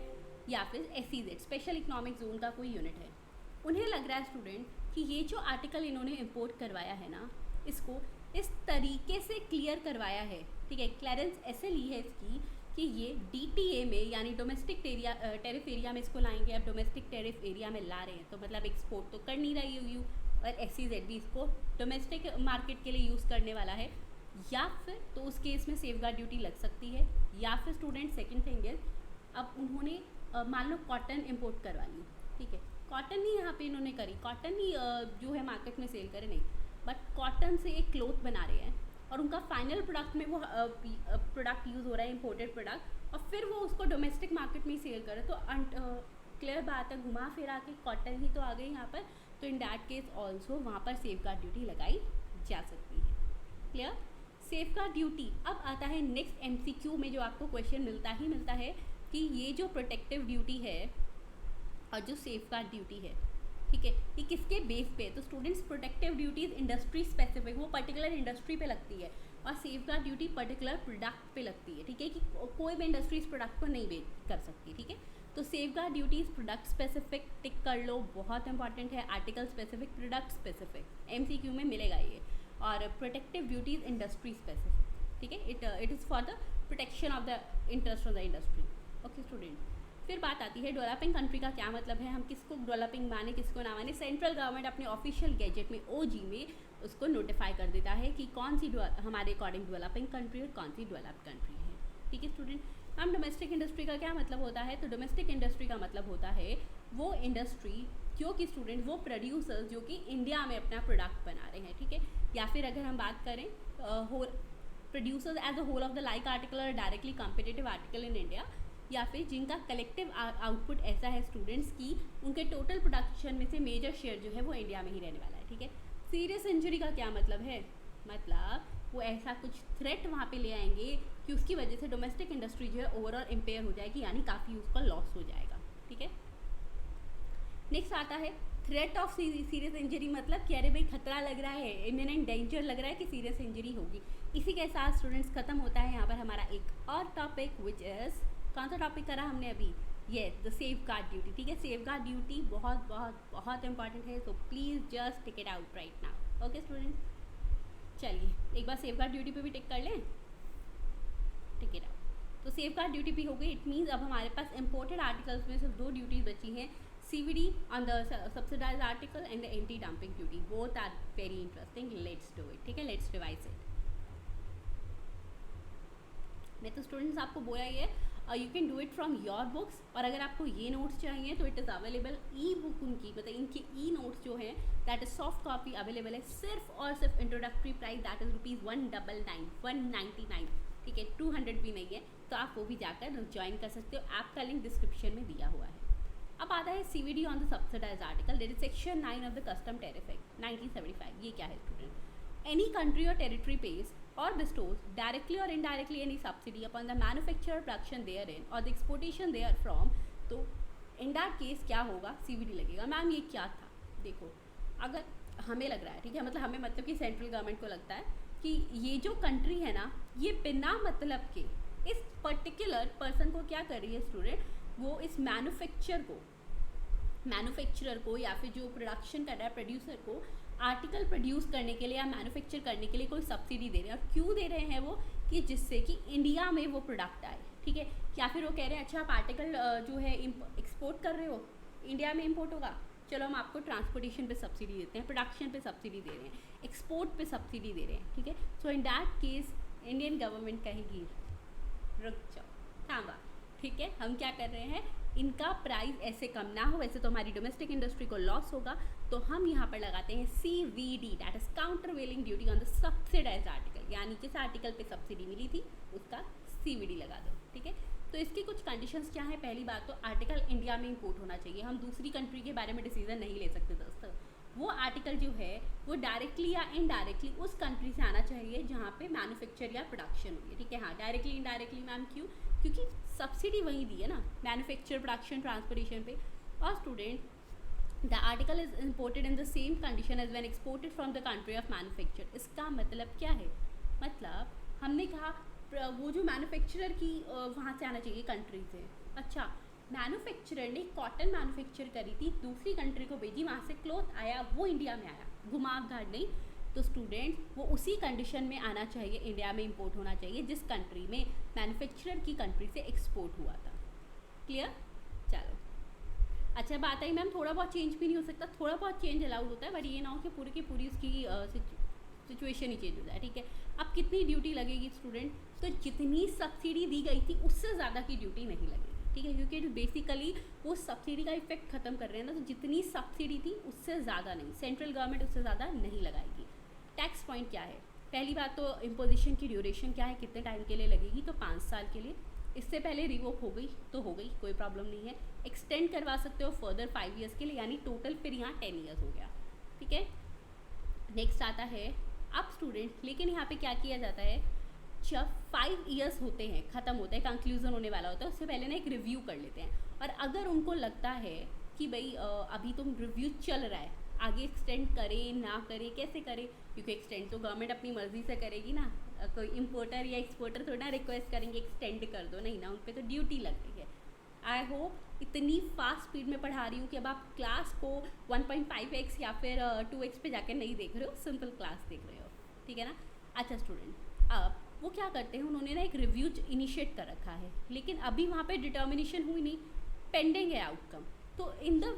या फिर SCZ स्पेशल इकोनॉमिक जोन का कोई यूनिट है। उन्हें लग रहा है स्टूडेंट कि ये जो आर्टिकल इन्होंने इंपोर्ट करवाया है ना, इसको इस तरीके से क्लियर करवाया है। ठीक है, क्लियरेंस ऐसे ली है इसकी कि ये DTA में यानी डोमेस्टिक टेरिफ एरिया में इसको लाएंगे। अब डोमेस्टिक टेरिफ एरिया में ला रहे हैं तो मतलब एक्सपोर्ट तो कर नहीं रहा EOU, और SCZ भी इसको डोमेस्टिक मार्केट के लिए यूज़ करने वाला है। या फिर तो उस केस में सेफगार्ड ड्यूटी लग सकती है। या फिर स्टूडेंट सेकंड थिंग इज, अब उन्होंने मान लो कॉटन इंपोर्ट करवा ली। ठीक है, कॉटन ही यहाँ पे इन्होंने करी, कॉटन ही जो है मार्केट में सेल करे नहीं, बट कॉटन से एक क्लोथ बना रहे हैं और उनका फाइनल प्रोडक्ट में वो प्रोडक्ट यूज़ हो रहा है, इम्पोर्टेड प्रोडक्ट, और फिर वो उसको डोमेस्टिक मार्केट में ही सेल करे, तो क्लियर बात है, घुमा फिरा के कॉटन ही तो आ गई यहाँ पर, तो इन दैट केस ऑल्सो वहाँ पर सेफ गार्ड ड्यूटी लगाई जा सकती है। क्लियर? Safe guard duty. अब आता है नेक्स्ट MCQ में जो आपको क्वेश्चन मिलता है कि ये जो प्रोटेक्टिव ड्यूटी है और जो सेफ गार्ड ड्यूटी है, ठीक है, ये किसके बेस पे है? तो students, protective duties industry specific, वो पर्टिकुलर इंडस्ट्री पे लगती है, और safe guard duty particular product पे लगती है, ठीक है, कि कोई भी इंडस्ट्री इस प्रोडक्ट को नहीं बेच कर सकती, ठीक है। तो safeguard duties product specific tick कर लो, बहुत इंपॉर्टेंट है। Article specific, product specific, MCQ में मिलेगा ये। और प्रोटेक्टिव ड्यूटीज इंडस्ट्री स्पेसिफिक, ठीक है, it is for the protection of the interest of the industry. Okay student, फिर बात आती है डेवलपिंग कंट्री का क्या मतलब है, हम किसको डेवलपिंग माने किसको ना माने। सेंट्रल गवर्नमेंट अपने ऑफिशियल गैजेट में OG में उसको नोटिफाई कर देता है कि कौन सी हमारे अकॉर्डिंग डेवलपिंग कंट्री और कौन सी डेवलप्ड कंट्री है, ठीक है स्टूडेंट। हम डोमेस्टिक इंडस्ट्री का क्या मतलब होता है, तो डोमेस्टिक इंडस्ट्री का मतलब होता है वो इंडस्ट्री जो कि स्टूडेंट, वो प्रोड्यूसर्स जो कि इंडिया में अपना प्रोडक्ट बना रहे हैं, ठीक है, या फिर अगर हम बात करें producers as a whole of the like article और directly competitive article in India, या फिर जिनका कलेक्टिव आउटपुट ऐसा है स्टूडेंट्स की उनके टोटल प्रोडक्शन में से मेजर शेयर जो है वो इंडिया में ही रहने वाला है, ठीक है। सीरियस इंजरी का क्या मतलब है, मतलब वो ऐसा कुछ थ्रेट वहाँ पे ले आएंगे कि उसकी वजह से डोमेस्टिक इंडस्ट्री जो है ओवरऑल इम्पेयर हो जाएगी, यानी काफ़ी उसका लॉस हो जाएगा, ठीक है। नेक्स्ट आता है थ्रेट ऑफ सीरियस इंजरी, मतलब कि अरे भाई खतरा लग रहा है, इमिनेंट डेंजर लग रहा है कि सीरियस इंजरी होगी। इसी के साथ स्टूडेंट्स खत्म होता है यहाँ पर हमारा एक और टॉपिक, विच इज़, कौन सा टॉपिक करा हमने अभी, ये द सेफ गार्ड ड्यूटी, ठीक है। सेफ गार्ड ड्यूटी बहुत बहुत बहुत इंपॉर्टेंट है, so please just tick it out right now. Okay students, चलिए एक बार सेफ गार्ड ड्यूटी पे भी टिक कर लें, टिक इट आउट। तो सेफ गार्ड ड्यूटी भी हो गई। इट मीन्स अब हमारे पास इंपोर्टेड आर्टिकल्स में सिर्फ 2 ड्यूटीज बची हैं, CVD on the subsidize article and the anti dumping duty. Both are very interesting, let's do it, ठीक है, लेट्स रिवाइज इट। मैं तो स्टूडेंट्स आपको बोला ये you can do it from your books, और अगर आपको ये नोट्स चाहिए तो it is available E book उनकी, मतलब इनकी ई नोट्स जो है that is soft copy available है सिर्फ और सिर्फ इंट्रोडक्टरी प्राइस दैट इज ₹199, ठीक है, 200 भी नहीं है, तो आप वो भी जाकर ज्वाइन कर सकते हो, ऐप का लिंक डिस्क्रिप्शन में दिया हुआ है। अब आता है CVD on the subsidize article, that is section 9 of the custom tariff act 1975। ये क्या है स्टूडेंट, एनी कंट्री और territory page or bestows directly or indirectly any subsidy upon the manufacture, production therein or the exportation therefrom, तो in that case क्या होगा, CVD लगेगा। Ma'am ये क्या था, देखो अगर हमें लग रहा है, ठीक है, मतलब हमें मतलब कि सेंट्रल गवर्नमेंट को लगता है कि ये जो कंट्री है ना, ये बिना मतलब के इस पर्टिकुलर पर्सन को क्या कर रही है स्टूडेंट, वो इस मैन्युफैक्चरर को या फिर जो प्रोडक्शन कर रहा है प्रोड्यूसर को आर्टिकल प्रोड्यूस करने के लिए या मैन्युफैक्चर करने के लिए कोई सब्सिडी दे रहे हैं। और क्यों दे रहे हैं वो, कि जिससे कि इंडिया में वो प्रोडक्ट आए, ठीक है, या फिर वो कह रहे हैं अच्छा आप आर्टिकल जो है एक्सपोर्ट कर रहे हो, इंडिया में इंपोर्ट होगा, चलो हम आपको ट्रांसपोर्टेशन पे सब्सिडी देते हैं, प्रोडक्शन पे सब्सिडी दे रहे हैं, एक्सपोर्ट पे सब्सिडी दे रहे हैं, ठीक है। So in that case Indian government कहेगी रुक जाओ, थामा, ठीक है, हम क्या कर रहे हैं, इनका प्राइस ऐसे कम ना हो, वैसे तो हमारी डोमेस्टिक इंडस्ट्री को लॉस होगा, तो हम यहाँ पर लगाते हैं CVD, that is countervailing duty on the subsidised article, यानी जिस आर्टिकल पे सब्सिडी मिली थी उसका CVD लगा दो, ठीक है। तो इसकी कुछ कंडीशंस क्या है, पहली बात तो आर्टिकल इंडिया में इंपोर्ट होना चाहिए, हम दूसरी कंट्री के बारे में डिसीजन नहीं ले सकते दोस्तों। वो आर्टिकल जो है वो डायरेक्टली या इनडायरेक्टली उस कंट्री से आना चाहिए जहाँ पे मैन्युफैक्चर या प्रोडक्शन हुई है, ठीक है। हाँ, डायरेक्टली इनडायरेक्टली मैम क्यों, क्योंकि सब्सिडी वहीं दी है ना, मैन्युफैक्चर, प्रोडक्शन, ट्रांसपोर्टेशन पे। और student, the article is imported in the same condition as when exported from the country of manufacture. इसका मतलब क्या है, मतलब हमने कहा वो जो मैन्युफैक्चरर की वहाँ से आना चाहिए कंट्री से, अच्छा मैन्युफैक्चरर ने कॉटन मैन्युफैक्चर करी थी, दूसरी कंट्री को भेजी, वहाँ से क्लॉथ आया, वो इंडिया में आया, घुमावदार नहीं, तो स्टूडेंट वो उसी कंडीशन में आना चाहिए, इंडिया में इंपोर्ट होना चाहिए जिस कंट्री में मैन्युफैक्चरर की कंट्री से एक्सपोर्ट हुआ था। क्लियर, चलो अच्छा बात आई मैम थोड़ा बहुत चेंज भी नहीं हो सकता, थोड़ा बहुत चेंज अलाउड होता है, बट ये ना हो कि पूरी की पूरी उसकी सिचुएशन ही चेंज हो जाए, ठीक है। अब कितनी ड्यूटी लगेगी स्टूडेंट, तो जितनी सब्सिडी दी गई थी उससे ज़्यादा की ड्यूटी नहीं लगेगी, ठीक है, क्योंकि बेसिकली वो सब्सिडी का इफेक्ट खत्म कर रहे हैं ना, तो जितनी सब्सिडी थी उससे ज़्यादा नहीं, सेंट्रल गवर्नमेंट उससे ज़्यादा नहीं लगाएगी। टैक्स पॉइंट क्या है, पहली बात तो इम्पोजिशन की ड्यूरेशन क्या है, कितने टाइम के लिए लगेगी, तो 5 साल के लिए। इससे पहले रिवोक हो गई तो हो गई, कोई प्रॉब्लम नहीं है। एक्सटेंड करवा सकते हो फर्दर 5 ईयर्स के लिए, यानी टोटल फिर यहाँ 10 ईयर्स हो गया, ठीक है। नेक्स्ट आता है अब स्टूडेंट, लेकिन यहाँ पे क्या किया जाता है, जब 5 ईयर्स होते हैं, ख़त्म होता है, कंक्लूजन होने वाला होता है, उससे पहले ना एक रिव्यू कर लेते हैं। और अगर उनको लगता है कि भाई अभी तो रिव्यू चल रहा है, आगे एक्सटेंड करें ना करें, कैसे करें, क्योंकि एक्सटेंड तो गवर्नमेंट अपनी मर्जी से करेगी ना, कोई इम्पोर्टर या एक्सपोर्टर थोड़ा ना रिक्वेस्ट करेंगे एक्सटेंड कर दो, नहीं ना, उन पर तो ड्यूटी लग गई है। आई होप इतनी फास्ट स्पीड में पढ़ा रही हूँ कि अब आप क्लास को 1.5x या फिर 2x पे जाकर नहीं देख रहे हो, सिंपल क्लास देख रहे हो, ठीक है ना। अच्छा स्टूडेंट, अब वो क्या करते हैं, उन्होंने ना एक रिव्यू इनिशिएट कर रखा है, लेकिन अभी वहाँ पे डिटर्मिनेशन हुई नहीं, पेंडिंग है आउटकम। तो in the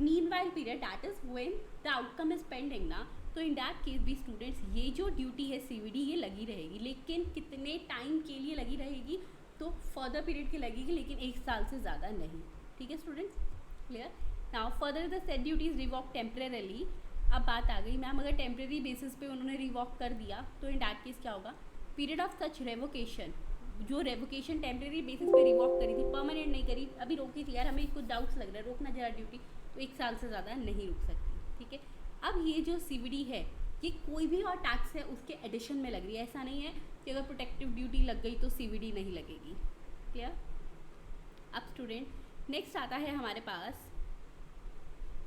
meanwhile period, that is when the outcome is pending ना, तो इन दैट केस भी स्टूडेंट्स ये जो ड्यूटी है CVD ये लगी रहेगी, लेकिन कितने टाइम के लिए लगी रहेगी, तो फर्दर पीरियड की लगेगी, लेकिन 1 साल से ज़्यादा नहीं, ठीक है students, clear. Now further the said duties revoke temporarily. अब बात आ गई मैम, अगर टेम्परेरी बेसिस पे उन्होंने रिवॉक कर दिया तो इन दैट केस क्या होगा, पीरियड ऑफ सच रेवोकेशन, जो रेवोकेशन टेम्परेरी बेसिस पे रिवॉक करी थी, परमानेंट नहीं करी, अभी रोकी थी यार, हमें कुछ डाउट्स लग रहा है, रोकना जरा ड्यूटी, तो 1 साल से ज़्यादा नहीं रुक सकती, ठीक है। अब ये जो CVD है, ये कोई भी और टैक्स है उसके एडिशन में लग रही है, ऐसा नहीं है कि अगर प्रोटेक्टिव ड्यूटी लग गई तो CVD नहीं लगेगी, क्लियर। अब स्टूडेंट नेक्स्ट आता है हमारे पास,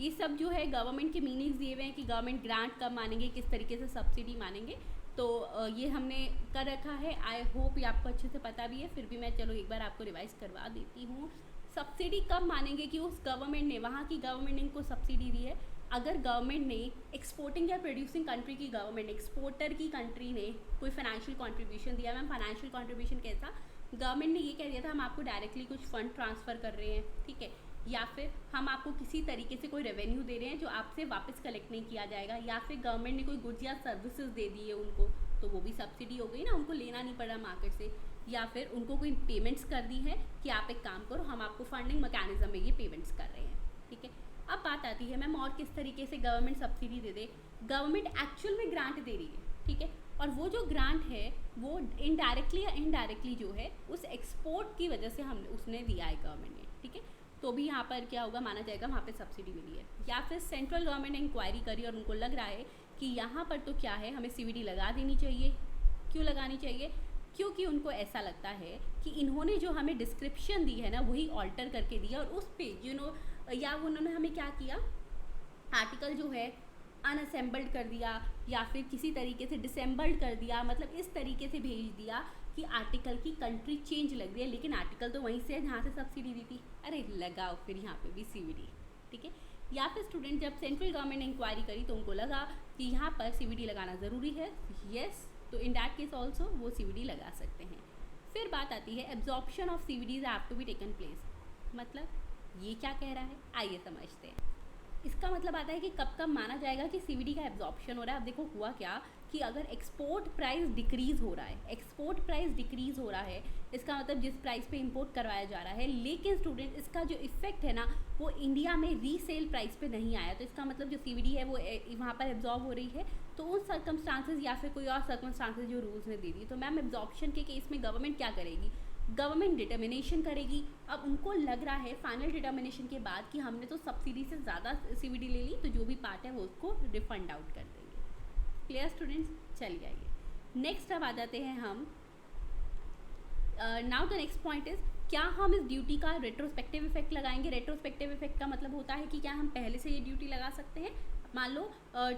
ये सब जो है गवर्नमेंट के मीनिंग्स दिए हुए हैं कि गवर्नमेंट ग्रांट कब मानेंगे, किस तरीके से सब्सिडी मानेंगे, तो ये हमने कर रखा है। आई होप ये आपको अच्छे से पता भी है, फिर भी मैं चलो एक बार आपको रिवाइज करवा देती हूँ। सब्सिडी कब मानेंगे कि उस गवर्नमेंट ने, वहाँ की गवर्नमेंट ने इनको सब्सिडी दी है, अगर गवर्नमेंट ने एक्सपोर्टिंग या प्रोड्यूसिंग कंट्री की गवर्नमेंट, एक्सपोर्टर की कंट्री ने कोई फाइनेंशियल कंट्रीब्यूशन दिया। मैम फाइनेंशियल कंट्रीब्यूशन कैसा, गवर्नमेंट ने ये कह दिया था हम आपको डायरेक्टली कुछ फंड ट्रांसफ़र कर रहे हैं, ठीक है, या फिर हम आपको किसी तरीके से कोई रेवेन्यू दे रहे हैं जो आपसे वापस कलेक्ट नहीं किया जाएगा, या फिर गवर्नमेंट ने कोई गुड्स या सर्विसेज दे दी है उनको, तो वो भी सब्सिडी हो गई ना, उनको लेना नहीं पड़ा मार्केट से, या फिर उनको कोई पेमेंट्स कर दी है कि आप एक काम करो, हम आपको फंडिंग मैकेनिज्म में ये पेमेंट्स कर रहे हैं, ठीक है। अब बात आती है मैम और किस तरीके से गवर्नमेंट सब्सिडी दे दे, गवर्नमेंट एक्चुअल में ग्रांट दे रही है, ठीक है, और वो जो ग्रांट है वो इनडायरेक्टली या इनडायरेक्टली जो है उस एक्सपोर्ट की वजह से हमने उसने दिया है गवर्नमेंट ने, ठीक है, तो भी यहाँ पर क्या होगा, माना जाएगा वहाँ पे सब्सिडी मिली है। या फिर सेंट्रल गवर्नमेंट ने इंक्वायरी करी और उनको लग रहा है कि यहाँ पर तो क्या है, हमें CVD लगा देनी चाहिए। क्यों लगानी चाहिए, क्योंकि उनको ऐसा लगता है कि इन्होंने जो हमें डिस्क्रिप्शन दी है ना वही ऑल्टर करके दिया, और उस पे या उन्होंने हमें क्या किया, आर्टिकल जो है अनअसेंबल्ड कर दिया या फिर किसी तरीके से डिसेंबल्ड कर दिया, मतलब इस तरीके से भेज दिया कि आर्टिकल की कंट्री चेंज लग रही है, लेकिन आर्टिकल तो वहीं से है जहाँ से सब्सिडी दी थी, अरे लगाओ फिर यहाँ पे भी CVD, ठीक है। या फिर स्टूडेंट जब सेंट्रल गवर्नमेंट ने इंक्वायरी करी तो उनको लगा कि यहाँ पर CVD लगाना ज़रूरी है, यस, तो इन दैट केस ऑल्सो वो CVD लगा सकते हैं। फिर बात आती है absorption of CVDs have to be taken place, मतलब ये क्या कह रहा है, आइए समझते हैं। इसका मतलब आता है कि कब कब माना जाएगा कि CVD का एब्जॉर्प्शन हो रहा है। अब देखो हुआ क्या कि अगर एक्सपोर्ट प्राइस डिक्रीज़ हो रहा है, एक्सपोर्ट प्राइस डिक्रीज़ हो रहा है, इसका मतलब जिस प्राइस पे इंपोर्ट करवाया जा रहा है, लेकिन स्टूडेंट इसका जो इफेक्ट है ना वो इंडिया में रीसेल प्राइस पे नहीं आया, तो इसका मतलब जो CVD है वो वहाँ पर एब्जॉर्ब हो रही है। तो उन सर्कमस्टांसेस या फिर कोई और सर्कमस्टांसेस जो रूल्स ने दे दी, तो मैम एब्जॉर्प्शन के केस में गवर्नमेंट क्या करेगी, गवर्नमेंट डिटर्मिनेशन करेगी। अब उनको लग रहा है फाइनल डिटर्मिनेशन के बाद कि हमने तो सब्सिडी से ज़्यादा CVD ले ली, तो जो भी पार्ट है वो उसको रिफंड आउट कर देंगे। क्लियर स्टूडेंट्स, चलिए आइए नेक्स्ट अब आ जाते हैं हम। Now the next point is, क्या हम इस ड्यूटी का रेट्रोस्पेक्टिव इफेक्ट लगाएंगे। रेट्रोस्पेक्टिव इफेक्ट का मतलब होता है कि क्या हम पहले से ये ड्यूटी लगा सकते हैं। मान लो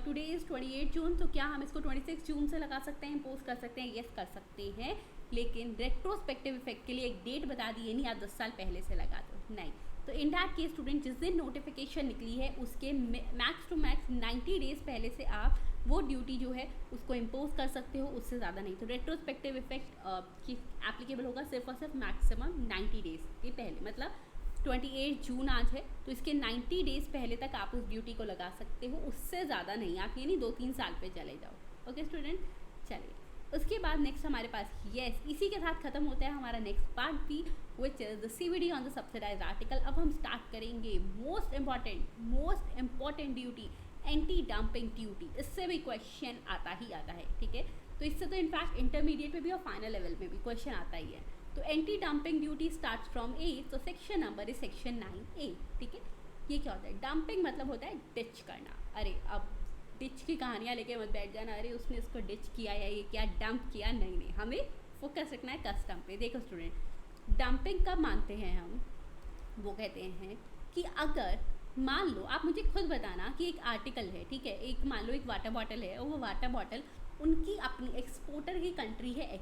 टुडे इज़ 28 जून, तो क्या हम इसको 26 जून से लगा सकते हैं, इम्पोज कर सकते हैं, यस कर सकते हैं, लेकिन रेट्रोस्पेक्टिव इफेक्ट के लिए एक डेट बता दी है, नहीं आप 10 साल पहले से लगा दो, नहीं। तो इन दैट केस स्टूडेंट जिस दिन नोटिफिकेशन निकली है उसके मैक्स टू मैक्स 90 डेज़ पहले से आप वो ड्यूटी जो है उसको इम्पोज कर सकते हो, उससे ज़्यादा नहीं। तो रेट्रोस्पेक्टिव इफेक्ट की एप्लीकेबल होगा सिर्फ और सिर्फ मैक्सिमम 90 डेज़ के पहले, मतलब 28 जून आज है तो इसके 90 डेज़ पहले तक आप उस ड्यूटी को लगा सकते हो, उससे ज़्यादा नहीं। आप ये नहीं 2-3 साल पे चले जाओ। ओके स्टूडेंट, चलिए उसके बाद नेक्स्ट हमारे पास इसी के साथ ख़त्म होता है हमारा नेक्स्ट पार्ट भी, which is the CVD on the subsidize article. अब हम स्टार्ट करेंगे most important duty, anti dumping duty. इससे भी क्वेश्चन आता ही आता है, ठीक है। तो इससे तो इनफैक्ट इंटरमीडिएट में भी और फाइनल लेवल में भी क्वेश्चन आता ही है। तो anti dumping duty start from A, तो section number is section 9A, ठीक है। ये क्या होता है? डंपिंग मतलब होता है डिच करना। अरे अब डिच की कहानियाँ लेके मत बैठ जाना, अरे उसने इसको डिच किया या ये क्या डंप किया, नहीं नहीं, हमें फोकस रखना है कस्टम पे। देखो स्टूडेंट, डंपिंग कब मानते हैं हम? वो कहते हैं कि अगर मान लो, आप मुझे खुद बताना कि एक आर्टिकल है, ठीक है, एक मान लो एक वाटर बॉटल है, और वो वाटर बॉटल उनकी अपनी एक्सपोर्टर की कंट्री है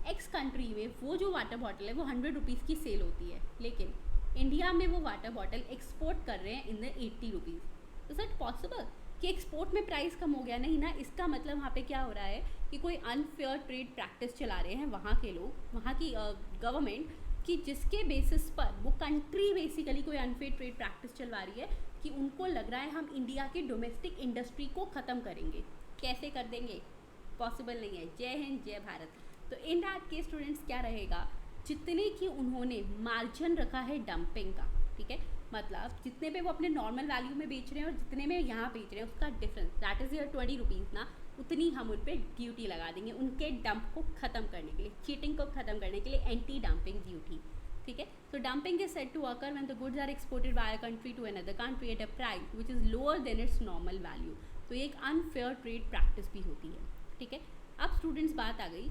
एक्स कंट्री में वो जो वाटर बॉटल है वो 100 रुपीज़ की सेल होती है, लेकिन इंडिया में वो वाटर बॉटल एक्सपोर्ट कर रहे हैं in the 80 rupees. Is it possible कि एक्सपोर्ट में प्राइस कम हो गया? नहीं ना। इसका मतलब वहाँ पे क्या हो रहा है कि कोई अनफेयर ट्रेड प्रैक्टिस चला रहे हैं वहाँ के लोग, वहाँ की गवर्नमेंट, कि जिसके बेसिस पर वो कंट्री बेसिकली कोई अनफेयर ट्रेड प्रैक्टिस चलवा रही है कि उनको लग रहा है हम इंडिया की डोमेस्टिक इंडस्ट्री को ख़त्म करेंगे। कैसे कर देंगे? पॉसिबल नहीं है। जय हिंद, जय भारत। तो इन दैट केस स्टूडेंट्स क्या रहेगा, जितने की उन्होंने मार्जिन रखा है डंपिंग का, ठीक है, मतलब जितने पे वो अपने नॉर्मल वैल्यू में बेच रहे हैं और जितने में यहाँ बेच रहे हैं उसका difference, that is your 20 rupees ना, उतनी हम उन पर ड्यूटी लगा देंगे उनके डंप को ख़त्म करने के लिए, चीटिंग को ख़त्म करने के लिए, एंटी डंपिंग ड्यूटी, ठीक है। तो dumping is said to occur when the goods are exported by a country to another country at a price which is lower than its normal value. तो ये एक अनफेयर ट्रेड प्रैक्टिस भी होती है, ठीक है। अब स्टूडेंट्स बात आ गई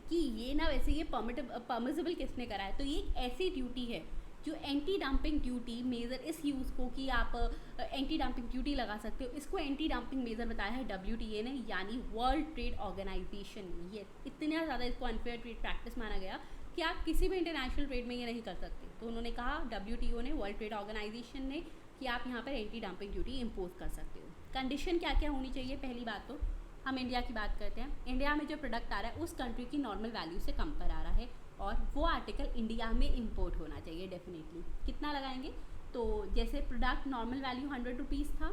कि ये ना वैसे ये परमिसिबल किसने करा है, तो ये एक ऐसी ड्यूटी है जो एंटी डंपिंग ड्यूटी मेजर इस यूज़ को कि आप एंटी डंपिंग ड्यूटी लगा सकते हो, इसको एंटी डंपिंग मेजर बताया है WTA ने, यानी वर्ल्ड ट्रेड ऑर्गेनाइजेशन। ये इतना ज़्यादा इसको अनफेयर ट्रेड प्रैक्टिस माना गया कि आप किसी भी इंटरनेशनल ट्रेड में ये नहीं कर सकते। तो उन्होंने कहा, WTO ने, वर्ल्ड ट्रेड ऑर्गेनाइजेशन ने, कि आप यहाँ पर एंटी डंपिंग ड्यूटी इम्पोज कर सकते हो। कंडीशन क्या क्या होनी चाहिए? पहली बात तो हम इंडिया की बात करते हैं, इंडिया में जो प्रोडक्ट आ रहा है उस कंट्री की नॉर्मल वैल्यू से कम पर आ रहा है, और वो आर्टिकल इंडिया में इंपोर्ट होना चाहिए डेफिनेटली। कितना लगाएंगे? तो जैसे प्रोडक्ट नॉर्मल वैल्यू 100 रुपीज़ था,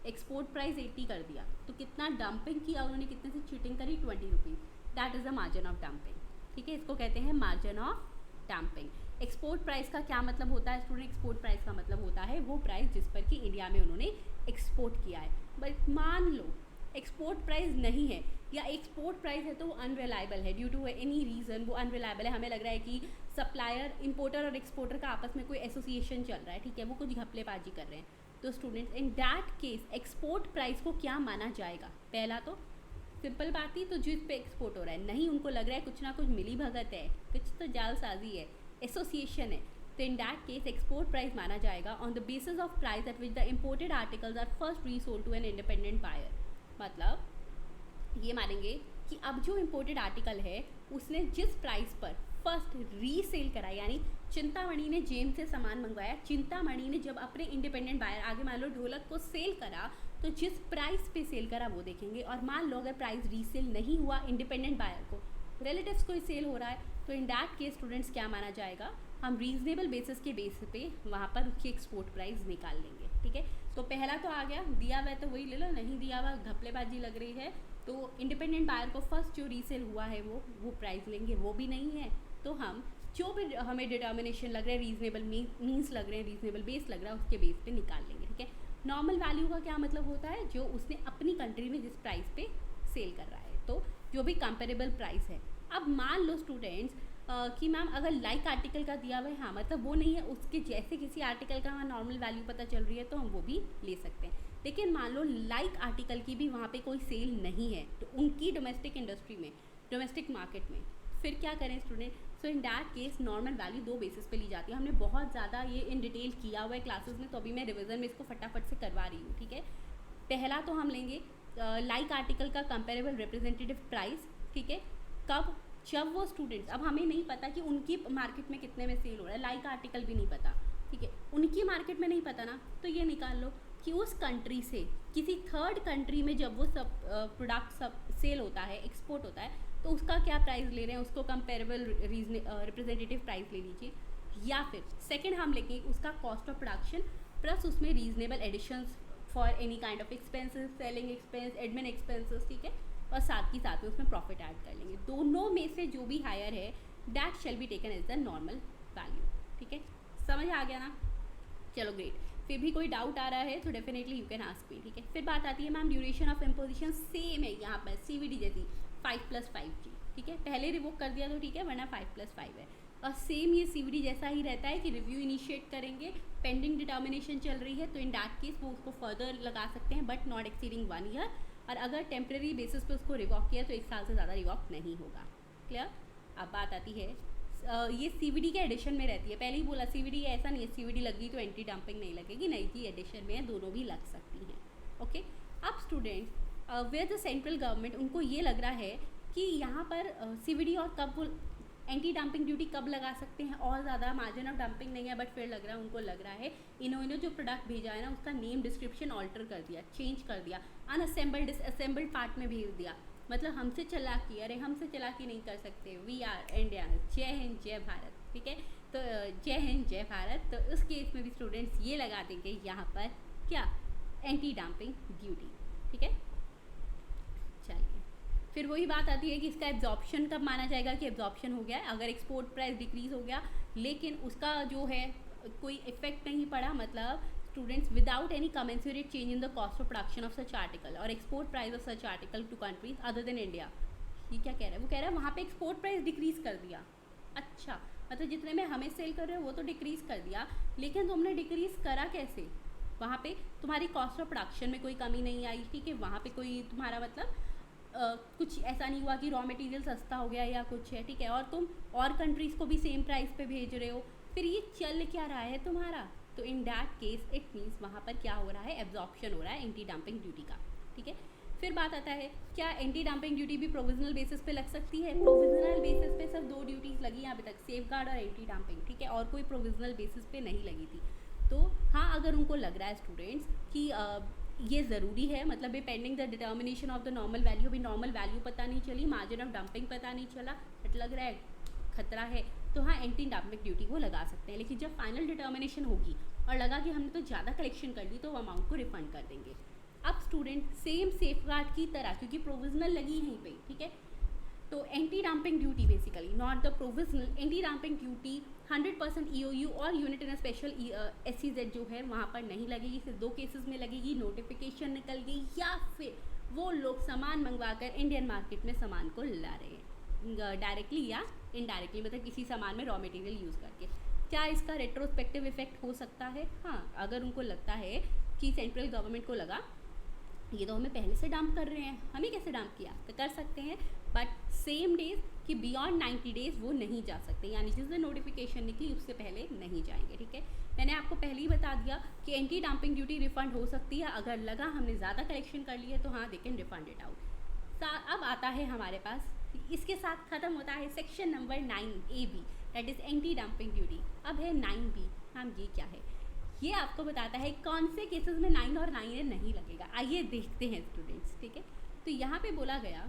एक्सपोर्ट प्राइस 80 कर दिया, तो कितना डंपिंग किया उन्होंने, कितने से चीटिंग करी? 20 rupees. That is the margin of dumping, ठीक है, इसको कहते हैं margin of dumping. Export price का क्या मतलब होता है स्टूडेंट? एक्सपोर्ट प्राइस का मतलब होता है वो प्राइस जिस पर कि इंडिया में उन्होंने एक्सपोर्ट किया है। बट मान लो एक्सपोर्ट प्राइस नहीं है, या एक्सपोर्ट प्राइस है तो वो अनरिलायबल है, ड्यू टू एनी रीज़न वो अनरिलायबल है, हमें लग रहा है कि सप्लायर, इंपोर्टर और एक्सपोर्टर का आपस में कोई एसोसिएशन चल रहा है, ठीक है, वो कुछ घपलेबाजी कर रहे हैं। तो students in that case export price को क्या माना जाएगा? पहला तो सिंपल बात ही, तो जिस पे एक्सपोर्ट हो रहा है, नहीं उनको लग रहा है कुछ ना कुछ मिली भगत है, कुछ तो जालसाजी है, एसोसिएशन है, तो in that case export price माना जाएगा on the basis of price at which the imported articles are first resold to an independent buyer. मतलब ये मानेंगे कि अब जो इम्पोर्टेड आर्टिकल है उसने जिस प्राइस पर फर्स्ट रीसेल करा, यानी चिंतामणि ने जेम्स से सामान मंगवाया, चिंतामणि ने जब अपने इंडिपेंडेंट बायर, आगे मान लो ढोलक को सेल करा, तो जिस प्राइस पे सेल करा वो देखेंगे। और मान लो अगर प्राइस रीसेल नहीं हुआ, इंडिपेंडेंट बायर को, रिलेटिव्स को ही सेल हो रहा है, तो इन दैट केस स्टूडेंट्स क्या माना जाएगा? हम रीजनेबल बेसिस के बेस पे वहाँ पर उसकी एक्सपोर्ट प्राइस निकाल लेंगे, ठीक है। तो पहला तो आ गया, दिया हुआ है तो वही ले लो, नहीं दिया हुआ घपलेबाजी लग रही है तो इंडिपेंडेंट बायर को फर्स्ट जो रीसेल हुआ है वो प्राइस लेंगे, वो भी नहीं है तो हम जो भी हमें डिटर्मिनेशन लग रहा है, रीजनेबल मीन्स लग रहे हैं, रीजनेबल बेस लग रहा है, उसके बेस पे निकाल लेंगे, ठीक है। नॉर्मल वैल्यू का क्या मतलब होता है? जो उसने अपनी कंट्री में जिस प्राइस पे सेल कर रहा है, तो जो भी कंपेरेबल प्राइस है। अब मान लो स्टूडेंट्स कि मैम अगर लाइक आर्टिकल का दिया हुआ है, हाँ मतलब वो नहीं है, उसके जैसे किसी आर्टिकल का हमें नॉर्मल वैल्यू पता चल रही है तो हम वो भी ले सकते हैं। लेकिन मान लो लाइक आर्टिकल की भी वहाँ पे कोई सेल नहीं है, तो उनकी डोमेस्टिक इंडस्ट्री में, डोमेस्टिक मार्केट में फिर क्या करें student? So in that case normal value दो बेसिस पे ली जाती है। हमने बहुत ज़्यादा ये इन डिटेल किया हुआ है क्लासेस में, तो अभी मैं रिविज़न में इसको फटाफट से करवा रही हूँ, ठीक है। पहला तो हम लेंगे लाइक आर्टिकल का कंपेरेबल रिप्रेजेंटेटिव प्राइस, ठीक है। कब? जब वो स्टूडेंट्स, अब हमें नहीं पता कि उनकी मार्केट में कितने में सेल हो रहा है, लाइक आर्टिकल भी नहीं पता, ठीक है, उनकी मार्केट में नहीं पता ना, तो ये निकाल लो कि उस कंट्री से किसी थर्ड कंट्री में जब वो सब प्रोडक्ट सब सेल होता है, एक्सपोर्ट होता है, तो उसका क्या प्राइस ले रहे हैं, उसको कंपेरेबल रिप्रेजेंटेटिव प्राइस ले लीजिए। या फिर सेकेंड हम लेंगे उसका कॉस्ट ऑफ प्रोडक्शन प्लस उसमें reasonable additions for any kind of expenses, selling expense, admin expenses, ठीक है, और साथ ही साथ में उसमें प्रॉफिट ऐड कर लेंगे। दोनों में से जो भी हायर है that shall be taken as the normal value, ठीक है। समझ आ गया ना? चलो ग्रेट। फिर भी कोई डाउट आ रहा है तो definitely you can ask me, ठीक है। फिर बात आती है ma'am duration of imposition, same है यहाँ पर CVD जैसी 5+5G, ठीक है, पहले रिवोक कर दिया तो ठीक है, वरना 5+5 है। और सेम ये CVD जैसा ही रहता है कि रिव्यू इनिशिएट करेंगे, पेंडिंग डिटर्मिनेशन चल रही है तो इन दैट केस वो उसको फर्दर लगा सकते हैं, बट नॉट एक्सीडिंग 1 ईयर। और अगर टेम्प्रेरी बेसिस पे उसको रिवॉक किया तो 1 साल से ज़्यादा रिवॉक नहीं होगा। क्लियर। अब बात आती है ये CVD के एडिशन में रहती है। पहले ही बोला CVD ऐसा नहीं है CVD लगी तो एंटी डंपिंग नहीं लगेगी, नहीं जी, एडिशन में है, दोनों भी लग सकती हैं। ओके। अब students where the central government, उनको ये लग रहा है कि यहाँ पर CVD और कब एंटी डंपिंग ड्यूटी कब लगा सकते हैं, और ज़्यादा मार्जिन ऑफ डंपिंग नहीं है, बट फिर लग रहा है उनको लग रहा है इन्होंने जो प्रोडक्ट भेजा है ना उसका नेम डिस्क्रिप्शन ऑल्टर कर दिया, चेंज कर दिया, अनअसेंबल्ड डिसअसेंबल्ड पार्ट में भेज दिया। मतलब हमसे चालाकी, अरे हमसे चालाकी नहीं कर सकते, वी आर इंडिया, जय हिंद जय भारत, ठीक है। तो जय हिंद जय भारत। तो उस केस में भी स्टूडेंट्स ये लगा देंगे यहाँ पर क्या, एंटी डंपिंग ड्यूटी, ठीक है। चलिए, फिर वही बात आती है कि इसका एब्जॉर्प्शन कब माना जाएगा कि एब्जॉर्प्शन हो गया है। अगर एक्सपोर्ट प्राइस डिक्रीज हो गया लेकिन उसका जो है कोई इफेक्ट नहीं पड़ा, मतलब students without any commensurate change in the cost of production of such article और export price of such article to countries other than India. ये क्या कह रहा है, वो कह रहा है वहाँ पे एक्सपोर्ट प्राइस डिक्रीज कर दिया। अच्छा, मतलब जितने में हमें सेल कर रहे हो वो तो डिक्रीज कर दिया, लेकिन तुमने डिक्रीज करा कैसे, वहाँ पे तुम्हारी कॉस्ट ऑफ प्रोडक्शन में कोई कमी नहीं आई, ठीक है, वहाँ पे कोई तुम्हारा मतलब कुछ ऐसा नहीं हुआ कि रॉ मटेरियल सस्ता हो गया या कुछ है, ठीक है, और तुम और कंट्रीज़ को भी सेम प्राइस पे भेज रहे हो, फिर ये चल क्या रहा है तुम्हारा। तो in that case it means वहाँ पर क्या हो रहा है, एब्जॉर्प्शन हो रहा है एंटी डंपिंग ड्यूटी का, ठीक है। फिर बात आता है क्या एंटी डंपिंग ड्यूटी भी प्रोविजनल बेसिस पे लग सकती है। प्रोविजनल बेसिस पे सिर्फ 2 ड्यूटीज़ लगी यहाँ पे तक, सेफ गार्ड और एंटी डंपिंग, ठीक है, और कोई प्रोविजनल बेसिस पे नहीं लगी थी। तो हाँ, अगर उनको लग रहा है स्टूडेंट्स कि ये ज़रूरी है, मतलब ये pending the determination of the normal value, भी नॉर्मल वैल्यू पता नहीं चली, मार्जिन ऑफ डंपिंग पता नहीं चला, बट लग रहा है खतरा है, तो हाँ एंटी डंपिंग ड्यूटी वो लगा सकते हैं। लेकिन जब फाइनल डिटर्मिनेशन होगी और लगा कि हमने तो ज़्यादा कलेक्शन कर ली तो वो अमाउंट को रिफंड कर देंगे। अब स्टूडेंट सेम सेफ गार्ड की तरह, क्योंकि प्रोविजनल लगी यहीं पे, ठीक है, तो anti dumping duty basically not the provisional, anti dumping duty 100% EOU और यूनिट इन स्पेशल SEZ जो है वहाँ पर नहीं लगेगी। सिर्फ 2 केसेस में लगेगी, नोटिफिकेशन निकल गई या फिर वो लोग सामान मंगवाकर इंडियन मार्केट में सामान को ला रहे हैं डायरेक्टली या इनडायरेक्टली, मतलब किसी सामान में रॉ मटेरियल यूज़ करके। क्या इसका रेट्रोस्पेक्टिव इफेक्ट हो सकता है, हाँ, अगर उनको लगता है कि सेंट्रल गवर्नमेंट को लगा ये तो हमें पहले से डंप कर रहे हैं, हमें कैसे डंप किया, तो कर सकते हैं, बट सेम डेज कि बियॉन्ड 90 डेज वो नहीं जा सकते, यानी जिस दिन नोटिफिकेशन निकली उससे पहले नहीं जाएंगे, ठीक है। मैंने आपको पहले ही बता दिया कि एंटी डंपिंग ड्यूटी रिफंड हो सकती है, अगर लगा हमने ज़्यादा कलेक्शन कर लिया तो हाँ they can refund it out. अब आता है हमारे पास, इसके साथ ख़त्म होता है section number 9AB, that is anti dumping duty. अब है 9B, हम ये क्या है, ये आपको बताता है कौन से केसेस में 9 और 9A नहीं लगेगा। आइए देखते हैं स्टूडेंट्स, ठीक है। तो यहाँ पे बोला गया,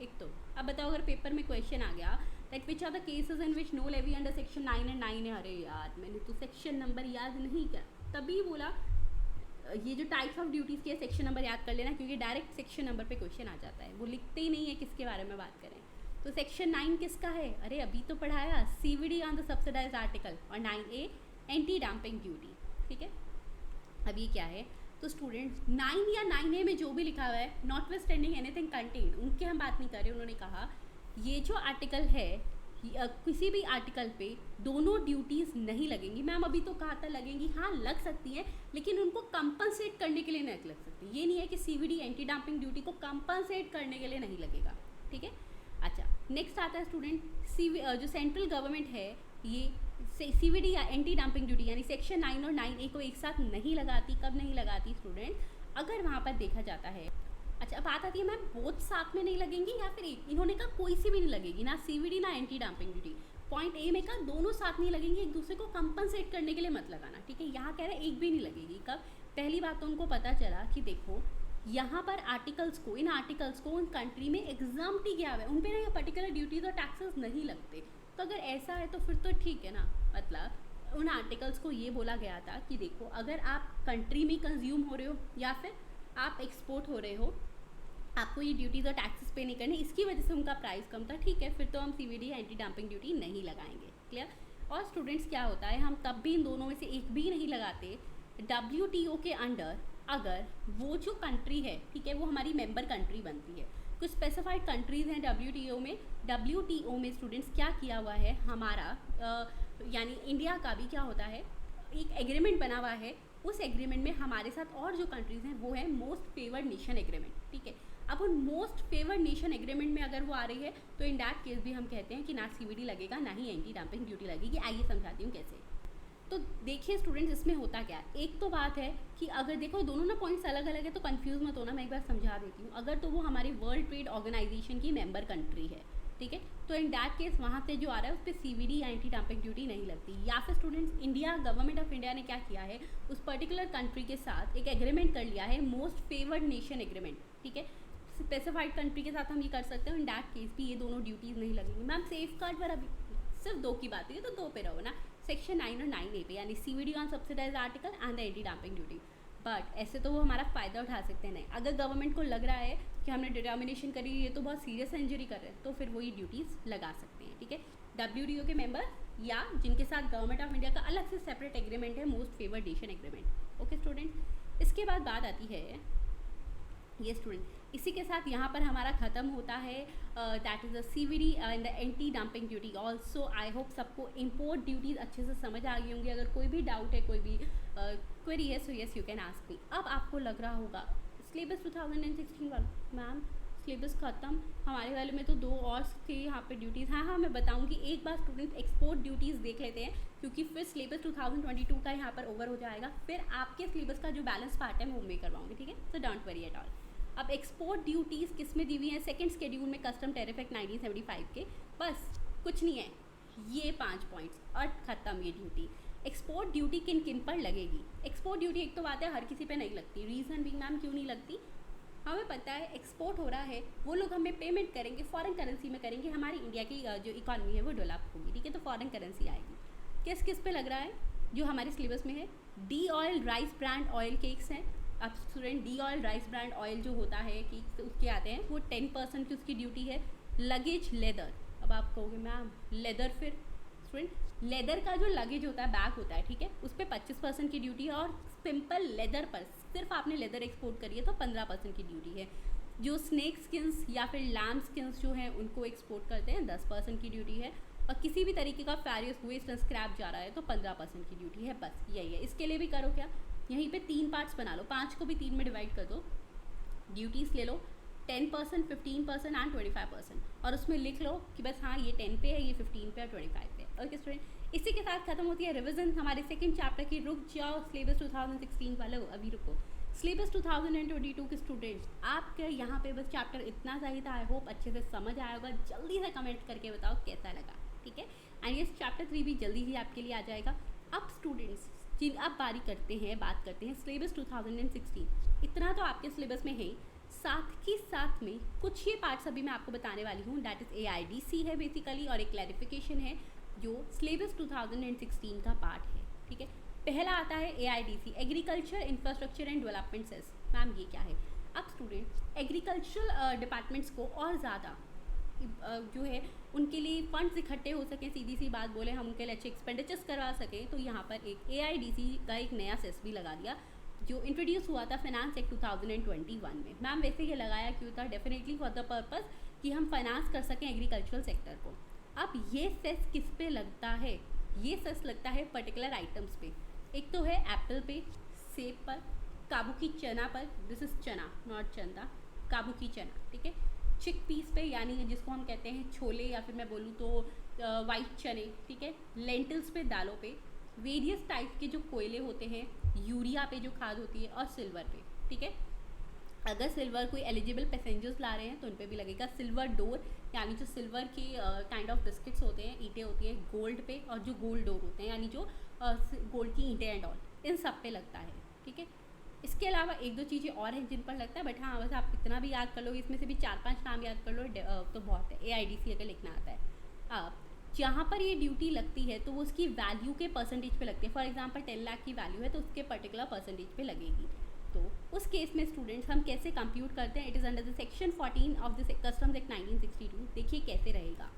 एक तो अब बताओ अगर पेपर में क्वेश्चन आ गया that which are the cases in which no levy under section 9 and 9A, अरे यार मैंने तो सेक्शन नंबर याद नहीं किया, तभी बोला ये जो टाइप्स ऑफ ड्यूटीज़ के सेक्शन नंबर याद कर लेना, क्योंकि डायरेक्ट सेक्शन नंबर पे क्वेश्चन आ जाता है, वो लिखते ही नहीं है किसके बारे में बात करें। तो सेक्शन 9 किसका है, अरे अभी तो पढ़ाया, CVD on the subsidised article, और 9A एंटी डंपिंग ड्यूटी, ठीक है। अब ये क्या है, तो स्टूडेंट्स 9 या 9A में जो भी लिखा हुआ है not with standing anything content, उनके हम बात नहीं कर रहे। उन्होंने कहा ये जो आर्टिकल है किसी भी आर्टिकल पे दोनों ड्यूटीज़ नहीं लगेंगी। मैम अभी तो कहा था लगेंगी, हाँ लग सकती हैं, लेकिन उनको कंपनसेट करने के लिए नहीं लग सकती। ये नहीं है कि CVD एंटी डंपिंग ड्यूटी को कंपनसेट करने के लिए नहीं लगेगा, ठीक है। अच्छा, नेक्स्ट आता है स्टूडेंट जो सेंट्रल गवर्नमेंट है ये CVD या एंटी डंपिंग ड्यूटी यानी सेक्शन 9 और 9A को एक साथ नहीं लगाती। कब नहीं लगाती स्टूडेंट, अगर वहाँ पर देखा जाता है। अच्छा, बात आती है मैम बोथ साथ में नहीं लगेंगी या फिर एक, इन्होंने कहा कोई सी भी नहीं लगेगी, ना CVD ना anti dumping duty. Point A में कहा दोनों साथ नहीं लगेंगी, एक दूसरे को कंपनसेट करने के लिए मत लगाना, ठीक है। यहाँ कह रहे हैं एक भी नहीं लगेगी। कब, पहली बात तो उनको पता चला कि देखो यहाँ पर आर्टिकल्स को, इन आर्टिकल्स को उन कंट्री में एग्जाम्प्ट ही किया हुआ है, उन पर ना ये पर्टिकुलर ड्यूटीज़ और टैक्सेस नहीं लगते। तो अगर ऐसा है तो फिर तो ठीक है ना, मतलब उन आर्टिकल्स को ये बोला गया था कि देखो अगर आप कंट्री में कंज्यूम हो रहे हो या फिर आप एक्सपोर्ट हो रहे हो, आपको ये ड्यूटीज़ और टैक्सेस पे नहीं करने, इसकी वजह से उनका प्राइस कम था, ठीक है, फिर तो हम CVD एंटी डंपिंग ड्यूटी नहीं लगाएंगे, क्लियर। और स्टूडेंट्स क्या होता है, हम तब भी इन दोनों में से एक भी नहीं लगाते। WTO के अंडर अगर वो जो कंट्री है, ठीक है, वो हमारी मेंबर कंट्री बनती है, कुछ स्पेसिफाइड कंट्रीज़ हैं डब्ल्यूटीओ में। डब्ल्यूटीओ में स्टूडेंट्स क्या किया हुआ है हमारा, यानी इंडिया का भी क्या होता है, एक एग्रीमेंट बना हुआ है। उस एग्रीमेंट में हमारे साथ और जो कंट्रीज़ हैं वो है मोस्ट फेवर्ड नेशन एग्रीमेंट, ठीक है। अब उन मोस्ट फेवर्ड नेशन एग्रीमेंट में अगर वो आ रही है तो इन दैट केस भी हम कहते हैं कि ना सीवीडी लगेगा ना ही एंटी डंपिंग ड्यूटी लगेगी। आइए समझाती हूँ कैसे। तो देखिए स्टूडेंट्स, इसमें होता क्या है, एक तो बात है कि अगर देखो दोनों ना पॉइंट्स अलग अलग है तो कंफ्यूज मत होना, मैं एक बार समझा देती हूँ। अगर तो वो हमारे वर्ल्ड ट्रेड ऑर्गेनाइजेशन की मेंबर कंट्री है, ठीक है, तो इन दैट केस वहाँ से जो आ रहा है उस पर सीवीडी या एंटी डंपिंग ड्यूटी नहीं लगती। या फिर students, India, government of India ने क्या किया है, उस पर्टिकुलर कंट्री के साथ एक एग्रीमेंट कर लिया है, मोस्ट फेवर्ड नेशन एग्रीमेंट, ठीक है। स्पेसिफाइड कंट्री के साथ हम ये कर सकते हैं, इन दैट केस भी ये दोनों ड्यूटीज़ नहीं लगेंगी। मैम सेफ गार्ड पर अभी सिर्फ 2 की बात हुई है तो 2 पे रहो ना, सेक्शन 9 और 9A पे, यानी CVD on subsidize article and the anti dumping duty. But ऐसे तो वो हमारा फ़ायदा उठा सकते हैं नहीं। अगर गवर्नमेंट को लग रहा है कि हमने डिटर्मिनेशन करी ये तो बहुत सीरियस इंजरी कर रहे हैं तो फिर वो ये ड्यूटीज़ लगा सकते हैं, ठीक है। डब्ल्यूटीओ के मेंबर या जिनके साथ गवर्नमेंट ऑफ इंडिया का अलग से सेपरेट एग्रीमेंट है, most favoured nation agreement. Okay student, इसके बाद बात आती है ये स्टूडेंट, इसी के साथ यहाँ पर हमारा ख़त्म होता है that is the CVD and the anti dumping duty. Also I hope सबको इम्पोर्ट ड्यूटीज़ अच्छे से समझ आ गई होंगी। अगर कोई भी डाउट है, कोई भी क्वेरी है, so yes you can ask me. अब आपको लग रहा होगा सिलेबस 2016 वाला, मैम सिलेबस ख़त्म, हमारे वाले में तो 2 और थे यहाँ पे ड्यूटीज़। हाँ, मैं बताऊँगी। एक बार स्टूडेंट्स एक्सपोर्ट ड्यूटीज़ देख लेते हैं क्योंकि फिर सिलेबस 2022 का यहाँ पर ओवर हो जाएगा। फिर आपके सिलेबस का जो बैलेंस पार्ट है मैं वो मैं करवाऊँगी, ठीक है। So don't worry at all. अब एक्सपोर्ट ड्यूटीज़ किस में दी हुई हैं, सेकंड शेड्यूल में कस्टम टैरिफ एक्ट 1975 के। बस कुछ नहीं है, ये 5 पॉइंट्स और ख़त्म ये ड्यूटी। एक्सपोर्ट ड्यूटी किन किन पर लगेगी। एक्सपोर्ट ड्यूटी एक तो बात है हर किसी पे नहीं लगती। रीज़न भी मैम क्यों नहीं लगती, हमें पता है एक्सपोर्ट हो रहा है, वो लोग हमें पेमेंट करेंगे, फॉरेन करेंसी में करेंगे, हमारी इंडिया की जो इकॉनमी है वो डेवलप होगी, ठीक है। तो फॉरेन करेंसी आएगी। किस किस पे लग रहा है, जो हमारे सिलेबस में है, D oil rice brand oil cakes हैं। अब student D oil rice brand oil जो होता है कि तो उसके आते हैं वो 10% की उसकी ड्यूटी है। लगेज लेदर, अब आप कहोगे मैम लेदर, फिर स्टूडेंट लेदर का जो लगेज होता है, बैग होता है, ठीक है, उस पर 25% की ड्यूटी है। और सिंपल लेदर पर सिर्फ आपने लेदर एक्सपोर्ट करी है तो 15% की ड्यूटी है। जो स्नैक स्किन्स या फिर लैम्ब स्किन्स जो हैं उनको एक्सपोर्ट करते हैं 10% की ड्यूटी है। और किसी भी तरीके का फेरियस वेस्ट और स्क्रैप जा रहा है तो 15% की ड्यूटी है। बस यही है। इसके लिए भी करो क्या, यहीं पे 3 पार्ट्स बना लो, 5 को भी 3 में डिवाइड कर दो। ड्यूटीज़ ले लो 10%, 15% एंड 25%, और उसमें लिख लो कि बस हाँ ये 10 पे है, ये 15 पे और 25 पे। ओके स्टूडेंट, इसी के साथ खत्म होती है रिवीजन हमारे सेकंड चैप्टर की। रुक जाओ सिलेबस 2016 वालों, अभी रुको। सिलेबस 2022 के स्टूडेंट्स, आपके यहाँ पे बस चैप्टर इतना सा ही था। आई होप अच्छे से समझ आया होगा। जल्दी से कमेंट करके बताओ कैसा लगा, ठीक है। एंड ये चैप्टर 3 भी जल्दी ही आपके लिए आ जाएगा। अब स्टूडेंट्स जिन अब बात करते हैं सिलेबस 2016। इतना तो आपके सिलेबस में है, साथ ही साथ में कुछ ये पार्ट्स अभी मैं आपको बताने वाली हूँ, दैट इज़ AIDC है बेसिकली, और एक क्लैरिफिकेशन है जो सिलेबस 2016 का पार्ट है, ठीक है। पहला आता है AIDC, agriculture infrastructure and development cess. Ma'am ये क्या है। अब स्टूडेंट एग्रीकल्चरल डिपार्टमेंट्स को और ज़्यादा जो है उनके लिए फंड्स इकट्ठे हो सकें, सीधी सी बात बोले हम उनके लिए अच्छे एक्सपेंडिचर्स करवा सकें, तो यहाँ पर एक AIDC का एक नया सेस भी लगा दिया जो इंट्रोड्यूस हुआ था फाइनेंस एक्ट 2021 में। मैम वैसे ये लगाया क्यों था, डेफिनेटली फॉर द पर्पज़ कि हम फाइनेंस कर सकें एग्रीकल्चरल सेक्टर को। अब ये सेस किस पे लगता है, ये सेस लगता है पर्टिकुलर आइटम्स पे। एक तो है एप्पल पे, सेब पर, काबू की चना पर, दिस इज़ चना नॉट चंदा, काबू की चना, ठीक है। चिक पीस पे, यानी जिसको हम कहते हैं छोले, या फिर मैं बोलूँ तो वाइट चने, ठीक है। लेंटिल्स पे, दालों पे, वेरियस टाइप के जो कोयले होते हैं, यूरिया पे जो खाद होती है, और सिल्वर पे, ठीक है। अगर सिल्वर कोई एलिजिबल पैसेंजर्स ला रहे हैं तो उन पर भी लगेगा। सिल्वर डोर, यानी जो सिल्वर के काइंड ऑफ बिस्किट्स होते हैं, ईंटें होती हैं गोल्ड पे, और जो गोल्ड डोर होते हैं यानी जो गोल्ड की ईंटें एंड ऑल, इन सब पे लगता है, ठीक है। इसके अलावा 1-2 चीज़ें और हैं जिन पर लगता है, बट हाँ बस आप कितना भी याद कर लो, इसमें से भी 4-5 नाम याद कर लो तो बहुत है। AIDC अगर लिखना आता है। अब जहाँ पर ये ड्यूटी लगती है तो वो उसकी वैल्यू के परसेंटेज पे लगती है। फॉर एग्जांपल 10 लाख की वैल्यू है तो उसके पर्टिकुलर परसेंटेज पे लगेगी। तो उस केस में स्टूडेंट्स हम कैसे कंप्यूट करते हैं, it is under the section 14 of the customs act 1962। देखिए कैसे रहेगा।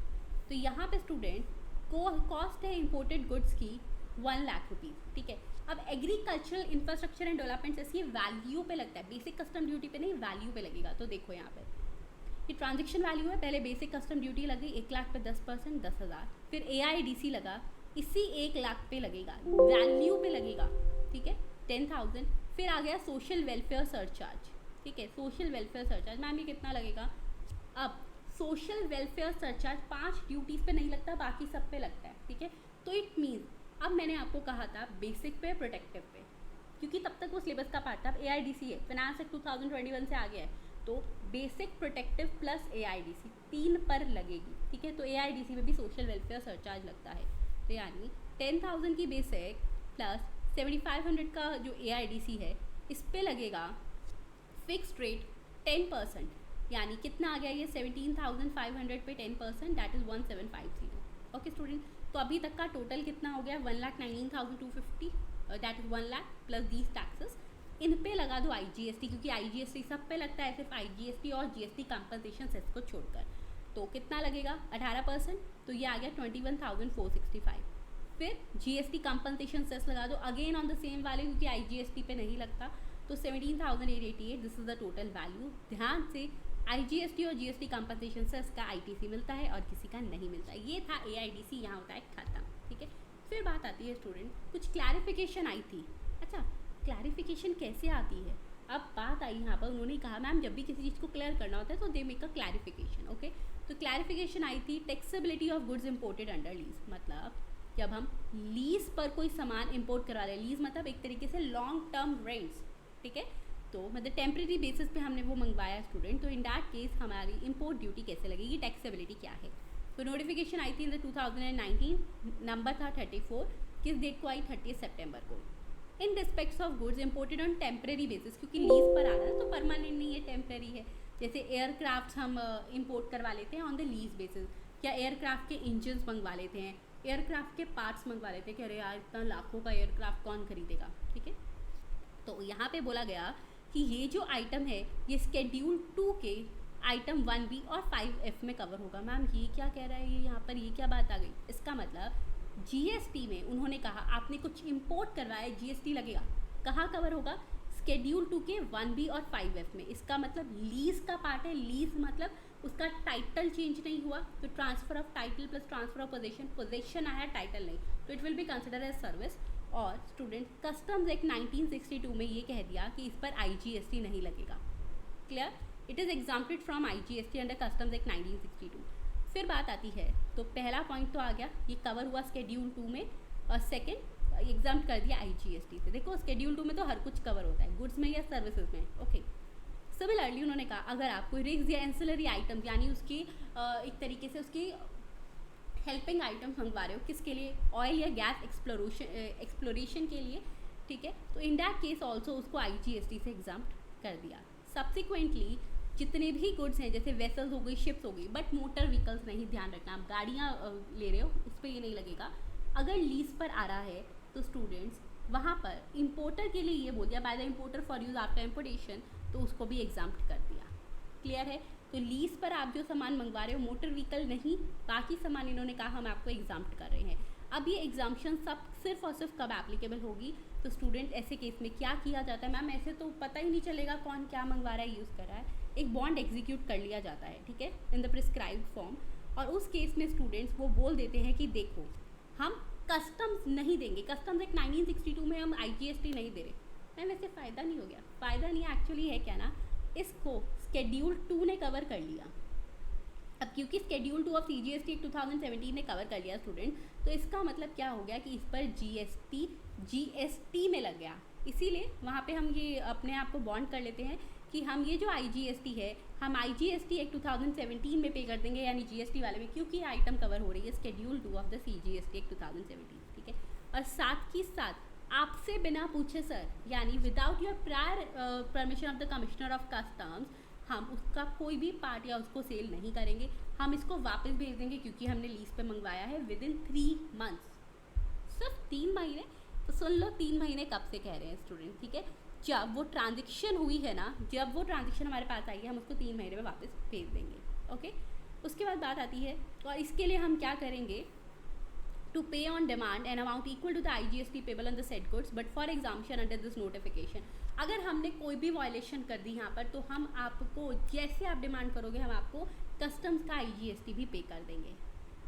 तो यहाँ पे स्टूडेंट कॉस्ट है इम्पोर्टेड गुड्स की 1 लाख रुपीज़, ठीक है। अब एग्रीकल्चरल इंफ्रास्ट्रक्चर एंड डेवलपमेंट से ये वैल्यू पे लगता है, बेसिक कस्टम ड्यूटी पे नहीं, वैल्यू पे लगेगा। तो देखो यहाँ पे ये ट्रांजेक्शन वैल्यू है, पहले बेसिक कस्टम ड्यूटी लग गई 1 लाख पे 10%, 10,000, फिर AIDC लगा, इसी 1 लाख पे लगेगा, वैल्यू पे लगेगा, ठीक है, 10,000। फिर आ गया सोशल वेलफेयर सरचार्ज, ठीक है, सोशल वेलफेयर सरचार्ज मैम ये कितना लगेगा? अब सोशल वेलफेयर सरचार्ज 5 ड्यूटीज़ पे नहीं लगता, बाकी सब पे लगता है, ठीक है। तो इट मीन्स अब मैंने आपको कहा था बेसिक पे, प्रोटेक्टिव पे, क्योंकि तब तक वो सिलेबस का पार्ट था। अब AIDC है, फाइनेंस एक्ट 2021 से आ गया है, तो बेसिक, प्रोटेक्टिव प्लस AIDC 3 पर लगेगी, ठीक है। तो AIDC में भी सोशल वेलफेयर सरचार्ज लगता है, तो यानी 10,000 की बेसिक प्लस 7,500 का जो AIDC है, इस पे लगेगा फिक्स्ड रेट 10%, यानी कितना आ गया ये 17,500 पे 10%, दैट इज़ 1750। ओके स्टूडेंट, तो अभी तक का टोटल कितना हो गया? 1,19,250, that is 1 lakh plus these taxes. इन पे लगा दो IGST, क्योंकि IGST सब पे लगता है, सिर्फ IGST और GST कंपनसेशन सेस को छोड़कर। तो कितना लगेगा? 18%, तो ये आ गया 21,465। फिर GST कंपनसेशन सेस लगा दो, again on the same value, क्योंकि IGST पे नहीं लगता, तो 17,888, this is the total value. ध्यान से IGST और GST कंपनसेशन सेस का ITC मिलता है और किसी का नहीं मिलता है। ये था AIDC, यहाँ होता है खत्म, ठीक है। फिर बात आती है स्टूडेंट, कुछ क्लैरिफिकेशन आई थी। अच्छा, क्लैरिफिकेशन कैसे आती है? अब बात आई यहाँ पर, उन्होंने कहा मैम जब भी किसी चीज़ को क्लियर करना होता है तो they make a clarification, okay. तो क्लैरिफिकेशन आई थी taxability of goods imported under lease, मतलब जब हम लीज पर कोई सामान इम्पोर्ट करवा रहे हैं, लीज मतलब एक तरीके से लॉन्ग टर्म रेंट्स, ठीक है, तो मतलब टेम्प्रेरी बेसिस पे हमने वो मंगवाया स्टूडेंट, तो इन दैट केस हमारी इम्पोर्ट ड्यूटी कैसे लगेगी, टैक्सेबिलिटी क्या है। तो नोटिफिकेशन आई थी इन द 2019, नंबर था 34, किस डेट को आई? 30 सितंबर को। In respects of goods imported on temporary basis, क्योंकि लीज पर आ रहा है तो परमानेंट नहीं है, टेम्प्रेरी है। जैसे एयरक्राफ्ट हम इम्पोर्ट करवा लेते हैं ऑन द लीज बेसिस, या एयरक्राफ्ट के इंजन्स मंगवा लेते हैं, एयरक्राफ्ट के पार्ट्स मंगवा लेते हैं कि अरे यार इतना लाखों का एयरक्राफ्ट कौन खरीदेगा, ठीक है। तो यहाँ पे बोला गया कि ये जो आइटम है ये स्केड्यूल 2 के आइटम 1B और 5F में कवर होगा। मैम ये क्या कह रहा है, ये यहाँ पर ये क्या बात आ गई? इसका मतलब GST में उन्होंने कहा आपने कुछ इंपोर्ट करवाया है, GST लगेगा, कहाँ कवर होगा? स्केड्यूल 2 के 1B और 5F में। इसका मतलब लीज का पार्ट है, लीज मतलब उसका टाइटल चेंज नहीं हुआ, तो transfer of title plus transfer of possession, possession आया टाइटल नहीं, तो it will be consider as service. और स्टूडेंट कस्टम्स एक्ट 1962 में ये कह दिया कि इस पर IGST नहीं लगेगा, clear, it is exempted from IGST under customs act 1962। फिर बात आती है, तो पहला पॉइंट तो आ गया, ये कवर हुआ स्केड्यूल 2 में, और सेकंड एग्जाम्प्ट कर दिया IGST से। देखो स्केड्यूल 2 में तो हर कुछ कवर होता है, गुड्स में या सर्विसेज में, ओके। सिमिलरली उन्होंने कहा अगर आप कोई रिग्स या एंसिलरी आइटम, यानी उसकी एक तरीके से उसकी हेल्पिंग आइटम मंगवा रहे हो, किसके लिए? ऑयल या गैस एक्सप्लोरेशन के लिए, ठीक है, तो इन दैट केस ऑल्सो उसको IGST से एग्जाम्प्ट कर दिया। सब्सिक्वेंटली जितने भी गुड्स हैं, जैसे वेसल्स हो गई, शिप्स हो गई, बट मोटर व्हीकल्स नहीं, ध्यान रखना, आप गाड़ियाँ ले रहे हो उस पर ये नहीं लगेगा। अगर लीज पर आ रहा है तो स्टूडेंट्स वहाँ पर इम्पोर्टर के लिए ये बोल दिया by the importer for use after importation, तो उसको भी एग्जाम्प्ट कर दिया, क्लियर है। तो लीज पर आप जो सामान मंगवा रहे हो, मोटर व्हीकल नहीं, बाकी सामान इन्होंने कहा हम आपको एग्जाम्प्ट कर रहे हैं। अब ये एग्जाम्पशन सब सिर्फ और सिर्फ कब एप्लीकेबल होगी? तो स्टूडेंट ऐसे केस में क्या किया जाता है? मैम ऐसे तो पता ही नहीं चलेगा कौन क्या मंगवा रहा है, यूज़ कर रहा है। एक बॉन्ड एग्जीक्यूट कर लिया जाता है, ठीक है, इन द प्रिस्क्राइब्ड फॉर्म, और उस केस में स्टूडेंट्स वो बोल देते हैं कि देखो हम कस्टम्स नहीं देंगे, कस्टम्स एक्ट 1962 में हम IGST नहीं दे रहे। मैम वैसे फ़ायदा नहीं हो गया? फ़ायदा नहीं, एक्चुअली है क्या ना, इसको स्केड्यूल 2 ने कवर कर लिया। अब क्योंकि स्केड्यूल 2 ऑफ CGST 2017 ने कवर कर लिया स्टूडेंट, तो इसका मतलब क्या हो गया कि इस पर GST में लग गया, इसीलिए वहाँ पे हम ये अपने आप को बॉन्ड कर लेते हैं कि हम ये जो IGST है हम IGST एक्ट 2017 में पे कर देंगे, यानी GST वाले में, क्योंकि आइटम कवर हो रही है schedule 2 of the CGST act 2017, ठीक है। और साथ ही साथ आपसे बिना पूछे सर, यानी without your prior permission of the commissioner of customs, हम उसका कोई भी पार्ट या उसको सेल नहीं करेंगे, हम इसको वापस भेज देंगे, क्योंकि हमने लीज पे मंगवाया है विद इन 3 मंथ्स, सिर्फ 3 महीने। तो सुन लो 3 महीने कब से कह रहे हैं स्टूडेंट, ठीक है, जब वो ट्रांजेक्शन हुई है ना, जब वो ट्रांजेक्शन हमारे पास आई है हम उसको 3 महीने में वापस भेज देंगे, ओके। उसके बाद बात आती है, और इसके लिए हम क्या करेंगे, to pay on demand an amount equal to the IGST payable on the said goods but for exemption under this notification। अगर हमने कोई भी वायलेशन कर दी यहाँ पर तो हम आपको जैसे आप डिमांड करोगे हम आपको कस्टम्स का IGST भी पे कर देंगे।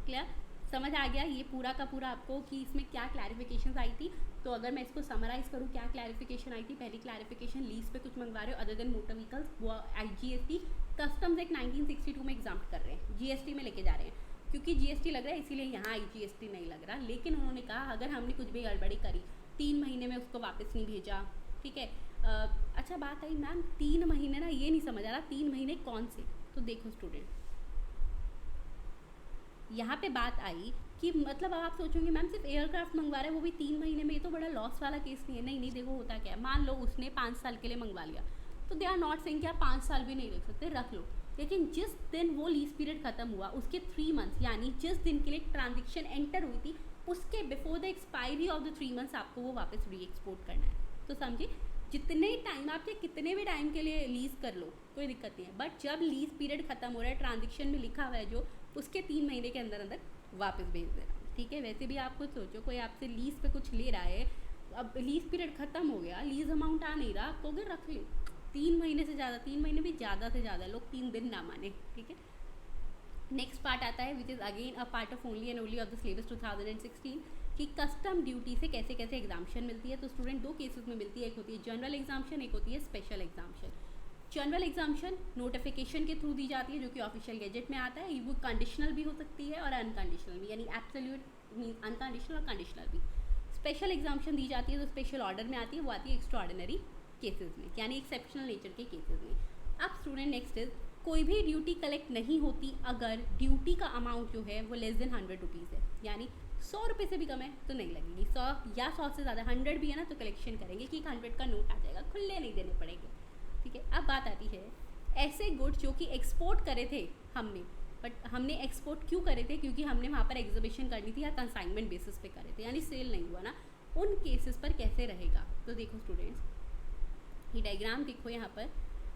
क्लियर, समझ आ गया ये पूरा का पूरा आपको कि इसमें क्या क्लैरिफिकेशंस आई थी। तो अगर मैं इसको समराइज़ करूँ क्या क्लैरिफिकेशन आई थी। पहली क्लैरिफिकेशन, लीज पे कुछ मंगवा रहे हो अदर देन मोटर व्हीकल्स, वो IGST कस्टम्स एक 1962 में एग्जाम कर रहे हैं, GST में लेके जा रहे हैं। क्योंकि GST लग रहा है इसीलिए यहाँ IGST नहीं लग रहा। लेकिन उन्होंने कहा अगर हमने कुछ भी गड़बड़ी करी 3 महीने में उसको वापस नहीं भेजा, ठीक है। अच्छा बात आई मैम 3 महीने ना, ये नहीं समझ आ रहा 3 महीने कौन से। तो देखो स्टूडेंट, यहाँ पे बात आई कि मतलब अब आप सोचोगे मैम सिर्फ एयरक्राफ्ट मंगवा रहे हैं वो भी 3 महीने में, ये तो बड़ा लॉस वाला केस नहीं है। नहीं नहीं, देखो होता क्या है, मान लो उसने 5 साल के लिए मंगवा लिया तो दे आर नॉट सेइंग कि आप 5 साल भी नहीं रख सकते, रख लो। लेकिन जिस दिन वो लीज पीरियड खत्म हुआ उसके 3 मंथ्स यानी जिस दिन के लिए ट्रांजेक्शन एंटर हुई थी उसके before the expiry of the 3 months आपको वो वापस री एक्सपोर्ट करना है। तो समझिए जितने टाइम आप चाहे कितने भी टाइम के लिए लीज कर लो कोई दिक्कत नहीं है, बट जब लीज पीरियड खत्म हो रहा है ट्रांजेक्शन में लिखा हुआ है जो, उसके 3 महीने के अंदर अंदर वापस भेज देना, ठीक है। वैसे भी आप कुछ सोचो कोई आपसे लीज पे कुछ ले रहा है, अब लीज पीरियड खत्म हो गया, लीज अमाउंट आ नहीं रहा, आप कहोगे रख ले। 3 महीने से ज़्यादा, 3 महीने भी ज़्यादा से ज़्यादा, लोग 3 दिन ना माने, ठीक है। नेक्स्ट पार्ट आता है which is again a part of only and only of the syllabus 2016 कि कस्टम ड्यूटी से कैसे कैसे एग्जाम्शन मिलती है। तो स्टूडेंट 2 केसेस में मिलती है, एक होती है जनरल एग्जाम्शन, एक होती है special exemption. General exemption notification के थ्रू दी जाती है जो कि ऑफिशियल गैजेट में आता है, वो कंडीशनल भी हो सकती है और अनकंडीशनल भी, यानी एब्सोल्यूट मीन अनकंडीशनल और कंडीशनल भी। स्पेशल एग्जाम्शन दी जाती है तो स्पेशल ऑर्डर में आती है, वो आती है एक्स्ट्राऑर्डिनरी केसेस में, यानी एक्सेप्शनल नेचर के केसेस में। अब स्टूडेंट नेक्स्ट इज कोई भी ड्यूटी कलेक्ट नहीं होती अगर ड्यूटी का अमाउंट जो है वो लेस देन 100 रुपीज़ है, यानी 100 रुपये से भी कम है तो नहीं लगेगी, 100 या 100 से ज़्यादा 100 भी है ना तो कलेक्शन करेंगे कि 100 का नोट आ जाएगा, खुले नहीं देने पड़ेंगे, ठीक है। अब बात आती है ऐसे गुड्स जो कि एक्सपोर्ट करे थे हमने, बट हमने एक्सपोर्ट क्यों करे थे, क्योंकि हमने वहाँ पर एग्जीबिशन करनी थी या कंसाइनमेंट बेसिस पे करे थे, यानी सेल नहीं हुआ ना, उन केसेस पर कैसे रहेगा। तो देखो स्टूडेंट्स ये डायग्राम देखो, यहाँ पर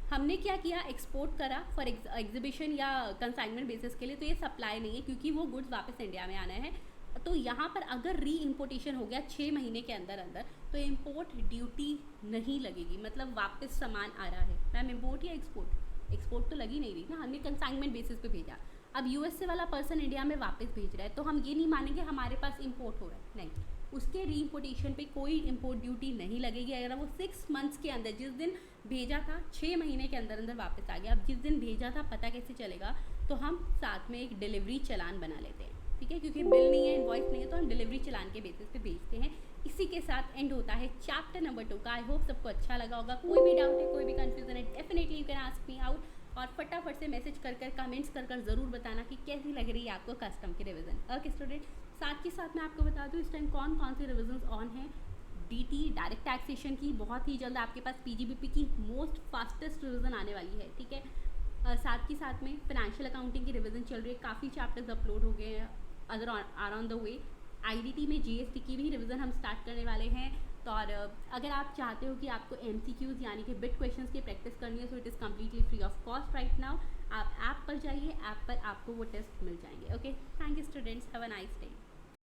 हमने क्या किया, एक्सपोर्ट करा फॉर एग्जीबिशन या कंसाइनमेंट बेसिस के लिए, तो ये सप्लाई नहीं है क्योंकि वो गुड्स वापस इंडिया में आना है। तो यहाँ पर अगर री इम्पोर्टेशन हो गया 6 महीने के अंदर अंदर तो इम्पोर्ट ड्यूटी नहीं लगेगी, मतलब वापस सामान आ रहा है। मैम इम्पोर्ट या एक्सपोर्ट, एक्सपोर्ट तो लगी नहीं रही ना, हमने कंसाइनमेंट बेसिस पे भेजा। अब USA वाला पर्सन इंडिया में वापस भेज रहा है तो हम ये नहीं मानेंगे हमारे पास इम्पोर्ट हो रहा है, नहीं, उसके री इम्पोर्टेशन पे कोई इम्पोर्ट ड्यूटी नहीं लगेगी अगर वो 6 मंथ्स के अंदर, जिस दिन भेजा था 6 महीने के अंदर अंदर वापस आ गया। अब जिस दिन भेजा था पता कैसे चलेगा, तो हम साथ में एक डिलीवरी चलान बना लेते हैं, ठीक है, क्योंकि बिल नहीं है इनवॉइस नहीं है तो हम डिलीवरी चलान के बेसिस पे भेजते हैं। इसी के साथ एंड होता है चैप्टर नंबर 2 का। आई होप सबको अच्छा लगा होगा। कोई भी डाउट है, कोई भी कंफ्यूजन है, definitely you can ask me out, और फटाफट से मैसेज कर कमेंट्स कर ज़रूर बताना कि कैसी लग रही है आपको कस्टम की रिवीजन। ओके स्टूडेंट, साथ के साथ मैं आपको बता दूँ इस टाइम कौन कौन से रिविजन्स ऑन हैं। DT डायरेक्ट टैक्सेशन की बहुत ही जल्द आपके पास PGBP की मोस्ट फास्टेस्ट रिवीजन आने वाली है, ठीक है। साथ के साथ में फाइनेंशियल अकाउंटिंग की रिवीजन चल रही है, काफ़ी चैप्टर्स अपलोड हो गए हैं, other are on the way. IDT में GST की भी रिवीजन हम स्टार्ट करने वाले हैं। तो और अगर आप चाहते हो कि आपको MCQs यानी कि बिट क्वेश्चंस की प्रैक्टिस करनी है, so it is completely free of cost right now. आप ऐप पर जाइए, ऐप पर आपको वो टेस्ट मिल जाएंगे। Okay, thank you students, have a nice day.